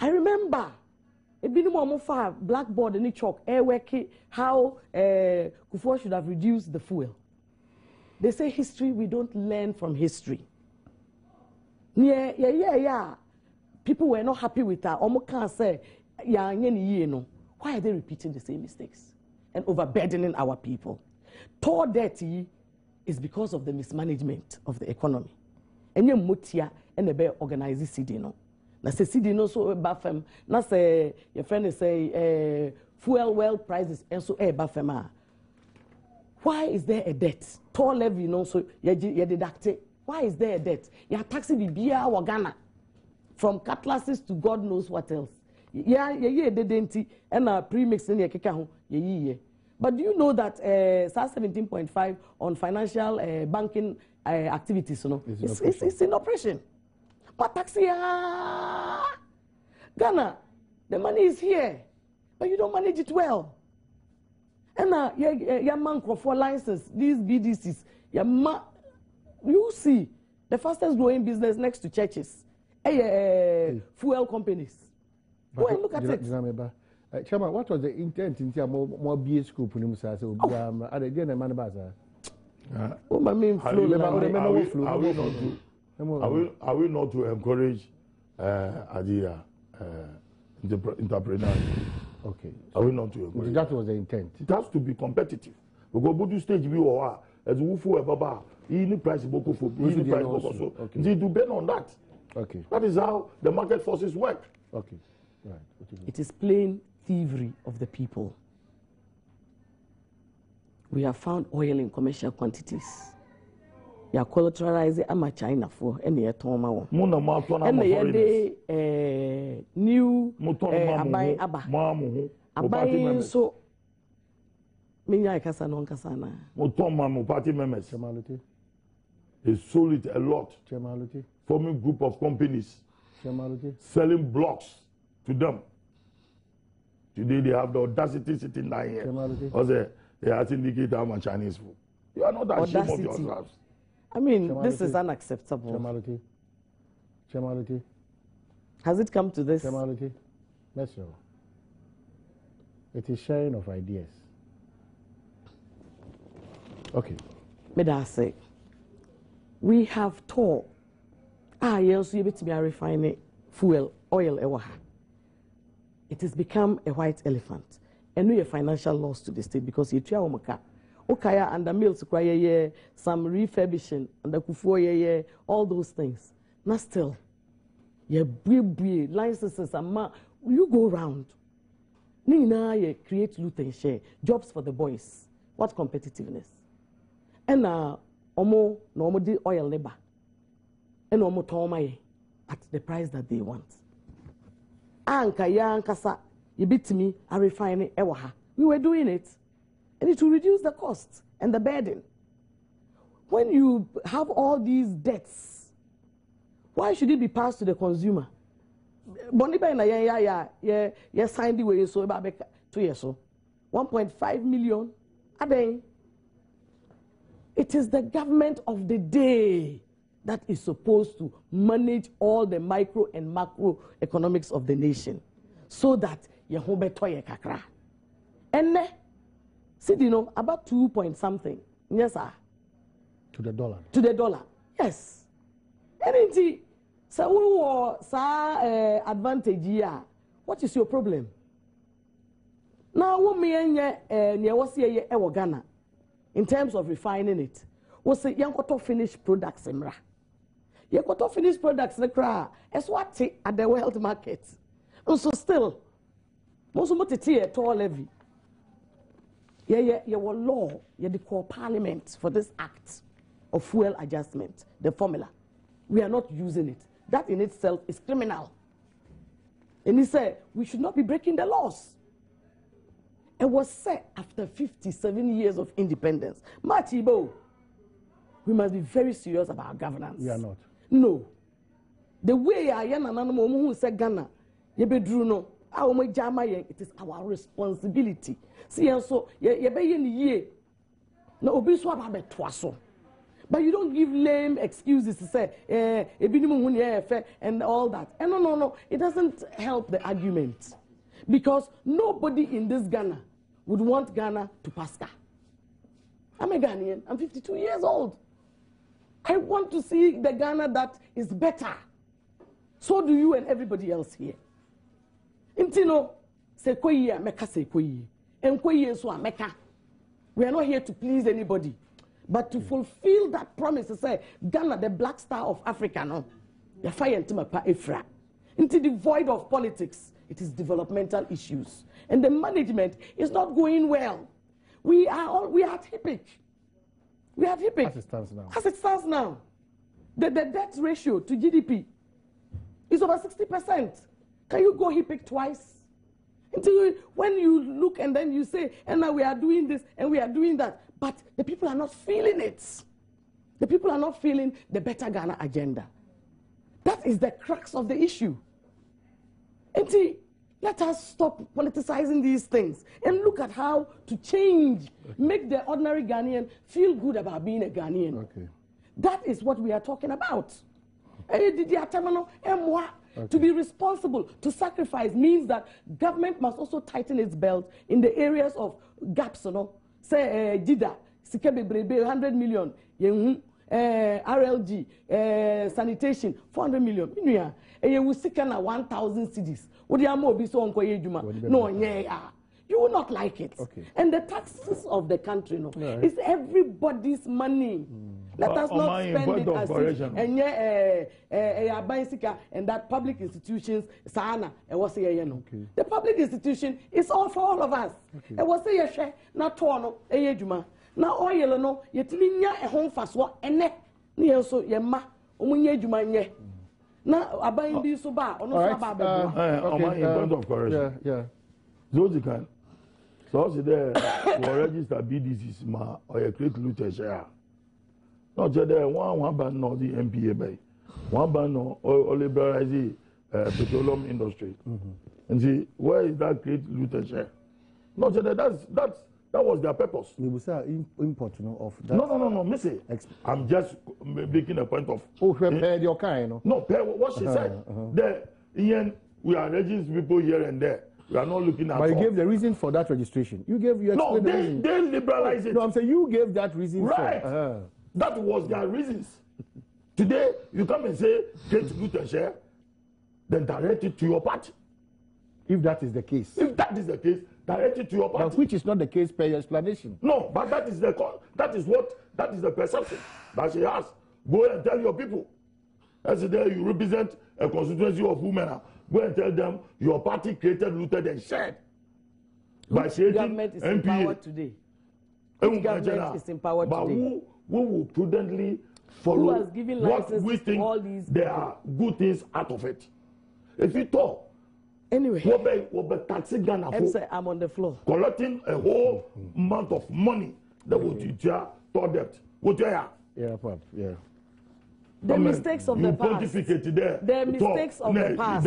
remember a bit more for blackboard and chalk, how Kufuor should have reduced the fuel. they say history, we don't learn from history. Yeah. People were not happy with that. Omo can't say, why are they repeating the same mistakes and overburdening our people? Too dirty is because of the mismanagement of the economy. And you mutia and the organize CDino. Na say CDino so bafem. Na say your friend say fuel well prices and so bafema. Why is there a debt? Toll levy no so you deduct it. Why is there a debt? You taxi bibia wagana from cutlasses to God knows what else. Yeah, didn't and premix in your keka ye. But do you know that SAS 17.5 on financial banking activities, you know, it's in operation. But taxi, Ghana, the money is here, but you don't manage it well. And your man for license, these BDCs, you see the fastest growing business next to churches, fuel companies. Go and look at it. Chairman, what was the intent in more BA school? Are we not to encourage entrepreneurs? Okay. Are we not to encourage? That was the intent. It has to be competitive. We go to stage view as we for baba. Any price boko for price boko so. They depend on that. Okay. That is how the market forces work. Okay. Right. It is plain thievery of the people. We have found oil in commercial quantities. You are collateralizing ama China for any etoma one. And the new abai abai so minya kasa non kasa na. Mutoma party members. They sold it a lot. Forming group of companies. Selling blocks to them. Today they have the audacity sitting down here. Because they have to indicate how much Chinese food. You are not ashamed of yourselves. I mean, this is unacceptable. Chairmanity. Has it come to this? Chairmanity. Yes, sir. It is sharing of ideas. Okay. May I say, we have taught. Yes, you bet me a refining fuel, oil, ewaha. It has become a white elephant. And we have financial loss to the state because you try omaka. Okaya and the mills cry some refurbishing and the kufu all those things. Now still, licenses and you go around. Nina create loot and share jobs for the boys. What competitiveness? And omo no di oil labor. And omo toma at the price that they want. Anka ya ankasa yibitimi a refining ewaha. We were doing it. And it will reduce the cost and the burden. When you have all these debts, why should it be passed to the consumer? Boniba na signed the way so about 2 years so 1.5 million a day. It is the government of the day that is supposed to manage all the micro and macro economics of the nation so that you have better kakra. And see, you know, about 2 point something. Yes, sir. To the dollar. To the dollar. Yes. And indeed, so we were advantage here. What is your problem? Now, what me and Ghana in terms of refining it was a young finished products. You got finished products as what at the world market. And so still, most of it tall levy. Your law, you call parliament for this act of fuel adjustment, the formula. We are not using it. That in itself is criminal. And he said, we should not be breaking the laws. It was said after 57 years of independence. Machibo, we must be very serious about governance. We are not. No. The way I am an animal who said Ghana, no. It is our responsibility. See, and so you be in the year. No, but you don't give lame excuses to say, and all that. And no, it doesn't help the argument. Because nobody in this Ghana would want Ghana to Pasca. I'm a Ghanaian. I'm 52 years old. I want to see the Ghana that is better. So do you and everybody else here. Intino, se koye meka se koye. En koye so meka. We are not here to please anybody, but to fulfill that promise to say Ghana, the black star of Africa, no. You fire pa efra. Into the void of politics, it is developmental issues, and the management is not going well. We are at HIPIC. We are at HIPIC. As it stands now. As it stands now, the debt ratio to GDP is over 60%. Can you go HIPIC twice? Until when you look and then you say, and now we are doing this and we are doing that, but the people are not feeling it. The people are not feeling the better Ghana agenda. That is the crux of the issue. And see, let us stop politicizing these things and look at how to change, make the ordinary Ghanaian feel good about being a Ghanaian. Okay. That is what we are talking about. To be responsible, to sacrifice means that government must also tighten its belt in the areas of gaps, you know. Say, Jida, Sikebebrebe, 100 million, RLG, sanitation, 400 million. You will seek 1,000 cities. No, you will not like it. Okay. And the taxes of the country, no, it's everybody's money. Let us not spend it as if, and that public institutions, sana, the public institution is all for all of us. It was a not torn, now oil, no, yet a home fast what, and neck, near so yema, Juma. Now, I buy this so bad, or not point of correction. Yeah. Those can. So there, will register BDCs ma or a create looter share. Not there one ban no the MPA by one ban no or liberalize the petroleum industry. And see where is that create looter share? Not there that was their purpose. You will say import of that. No, Missy. I'm just making a point of pay your kind, no? No, pay what she said. There, Ian, we are registering people here and there. We are not looking at. But you gave the reason for that registration. You explained no, the reason. They liberalize it. No, I'm saying you gave that reason. Right. That was their reasons. Today, you come and say, get good and share, then direct it to your party. If that is the case. If that is the case, direct it to your party. But which is not the case per your explanation. No, but that is the perception that she has. Go and tell your people. As there you represent a constituency of women. Go and tell them your party created, looted, and shared. By saying government is empowered today. Government is empowered but today. Who will prudently follow what we think all these there are good things out of it. If you talk, anyway, what be taxing Ghana for? I'm on the floor. Collecting a whole amount of money that would teach toward debt. What you are? Yeah. The mistakes of the past. The mistakes of the past.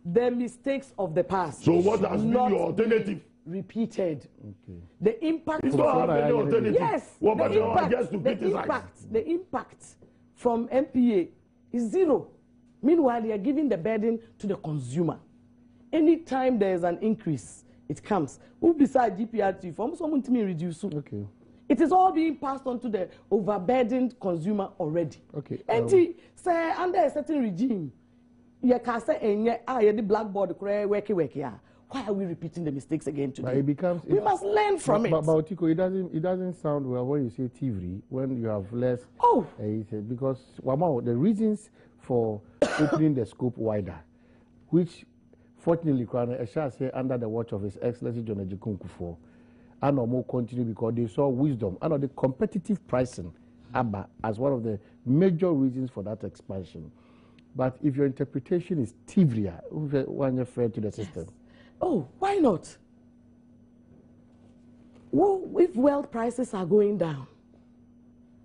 The mistakes of the past. So what has been your alternative? Repeated. Okay. The impact. It's not any alternative. Yes. The impact from MPA is zero. Meanwhile, they are giving the burden to the consumer. Anytime there is an increase, it comes. Who beside GPRT form someone to me reduce? Okay. It is all being passed on to the overburdened consumer already. Okay. And say under a certain regime, you can say the blackboard why are we repeating the mistakes again today? We must learn from it. But Otiko, it doesn't sound well when you say TV when you have less. Because the reasons for opening the scope wider, which fortunately, I shall say under the watch of His Excellency John Ejikun Kufuor, and more continue because they saw wisdom and the competitive pricing as one of the major reasons for that expansion. But if your interpretation is Tivria, when you're fair to the system. Yes. Oh, why not? Well, if wealth prices are going down,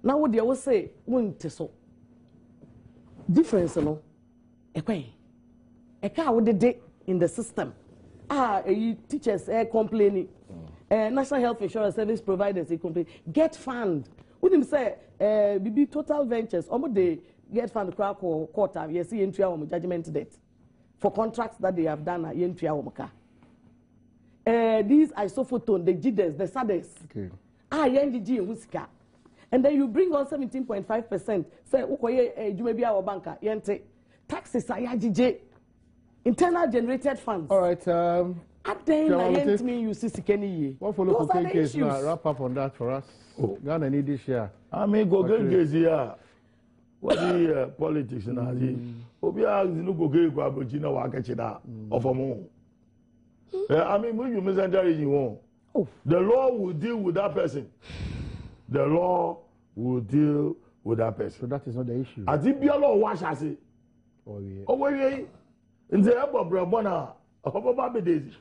now what they always say, difference, you know, a car with the day in the system. Teachers complaining. National Health Insurance Service providers complain. Get fund. Wouldn't say BB Total Ventures. Almost they get fund crack or quarter. You see entry our judgment debt for contracts that they have done. Entry our car. These isophoton, the GDS, the SADES. Okay. YNDG in Huska. And then you bring on 17.5%. Say, Ukoye, Jumebia or banker, Yente. Taxes are YGJ. Internal generated funds. All right. At the end, you see Sikeni. What for local case now? Wrap up on that for us. Ghana need this year. I mean, go case here. What the politics now? Obia no go get go abojina wa kechida of omo. I mean, when you messenger you want, the law will deal with that person. The law will deal with that person. So that is not the issue. Ati bia law wash ase. Oh yeah. Oh we in the ebo brabona obaba be daisy.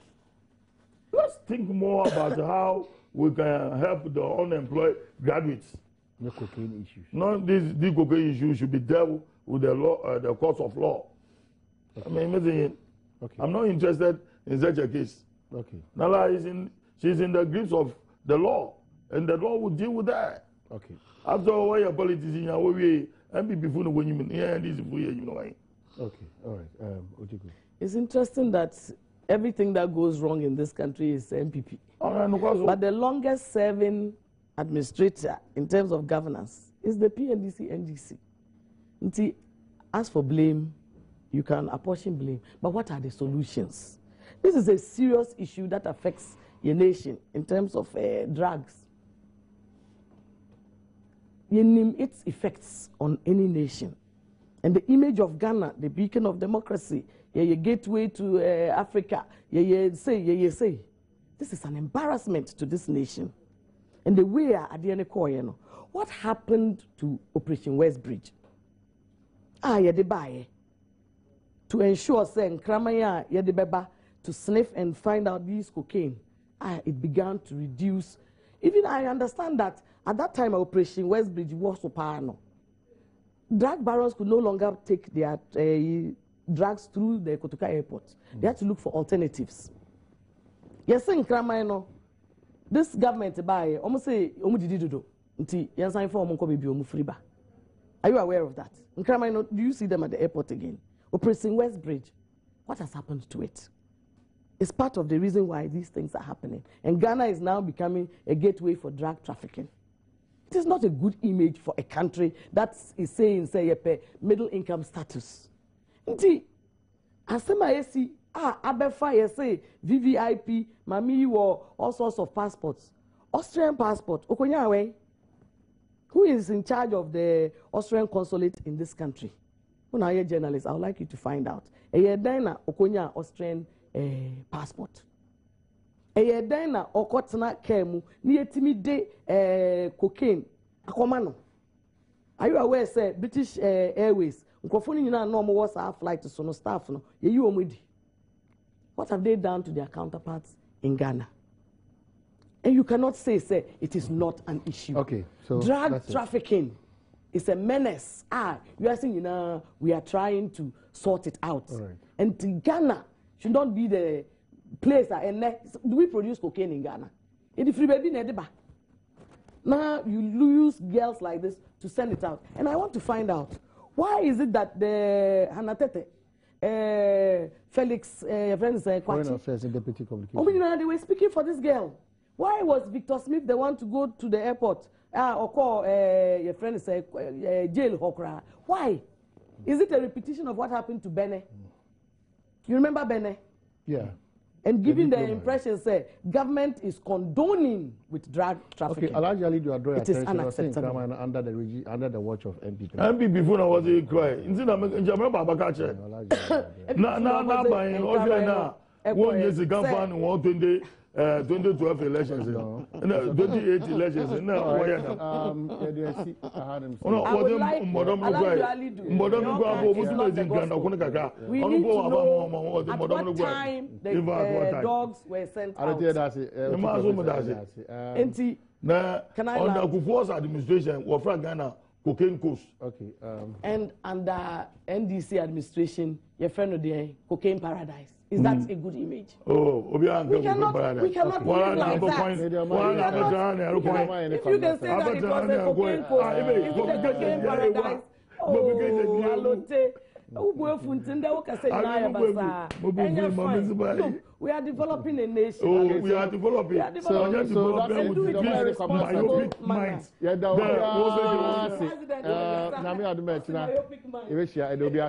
Let's think more about how we can help the unemployed graduates. The cocaine issues. No, this cocaine issue should be dealt with the law, the courts of law. Okay. I mean, okay. I'm not interested in such a case. Okay. Nala she's in the grips of the law, and the law will deal with that. Okay. After all, why a politician, we MPP before when you mean, yeah, this is for you know. Okay. All right. Ojiku. It's interesting that everything that goes wrong in this country is MPP. But the longest serving administrator in terms of governance is the PNDC NGC. Until, as for blame, you can apportion blame. But what are the solutions? This is a serious issue that affects your nation in terms of drugs. You name its effects on any nation. And the image of Ghana, the beacon of democracy, your gateway to Africa, say. This is an embarrassment to this nation. And the way what happened to Operation West Bridge? To ensure to sniff and find out these cocaine. It began to reduce. Even I understand that at that time Operation West Bridge was so powerful. Drug barons could no longer take their drugs through the Kotoka airport. They had to look for alternatives. Yes, in Kramayno, this government by almost say do. Are you aware of that? In Kramayno, do you see them at the airport again? Operation West Bridge, what has happened to it? It's part of the reason why these things are happening. And Ghana is now becoming a gateway for drug trafficking. It is not a good image for a country that is saying, say, middle income status. Indeed, as I see, Abefa, say, VVIP, Mami, or all sorts of passports. Austrian passport, Okonyawe, who is in charge of the Austrian consulate in this country? When I hear journalists, I would like you to find out. Dina Okonya Austrian passport. Dina Okotna Kemu, Nietimi de cocaine. Akomano. Are you aware, say, British Airways? Microphone you know normal was our flight to Sono staff. No, you omidi. What have they done to their counterparts in Ghana? And you cannot say it is not an issue. Okay, so drug trafficking is a menace. You are saying, we are trying to sort it out. Right. And Ghana should not be the place. Do we produce cocaine in Ghana? In free baby nediba. Now you lose girls like this to send it out. And I want to find out, why is it that the Hanatete, Felix, friends, Foreign Affairs and Deputy Communications. They were speaking for this girl. Why was Victor Smith the one to go to the airport or call your friend say jail Hokra? Why? Is it a repetition of what happened to Bene? You remember Bene? Yeah. And giving the impression say government is condoning with drug trafficking. Okay, Alhaji Ali, you are drawing attention. Unacceptable. Under the watch of MPP. MPP before I was a cry. Instead of Jamaica Babakache. Na buying okay na. 1 years ago, 2012 elections, 2008 elections. We need to know at what time the dogs were sent out. Can I under Kufuor's administration, we're from Ghana, cocaine coast. Okay. And under NDC administration, your friend of the cocaine paradise. Is that a good image? Oh, we cannot live like that. If you can say that it was a cocaine coast, if it's a cocaine paradise, We are developing a nation. Oh, we are developing. So that's responsible minds. Yeah, that was Nami Adom. It'll be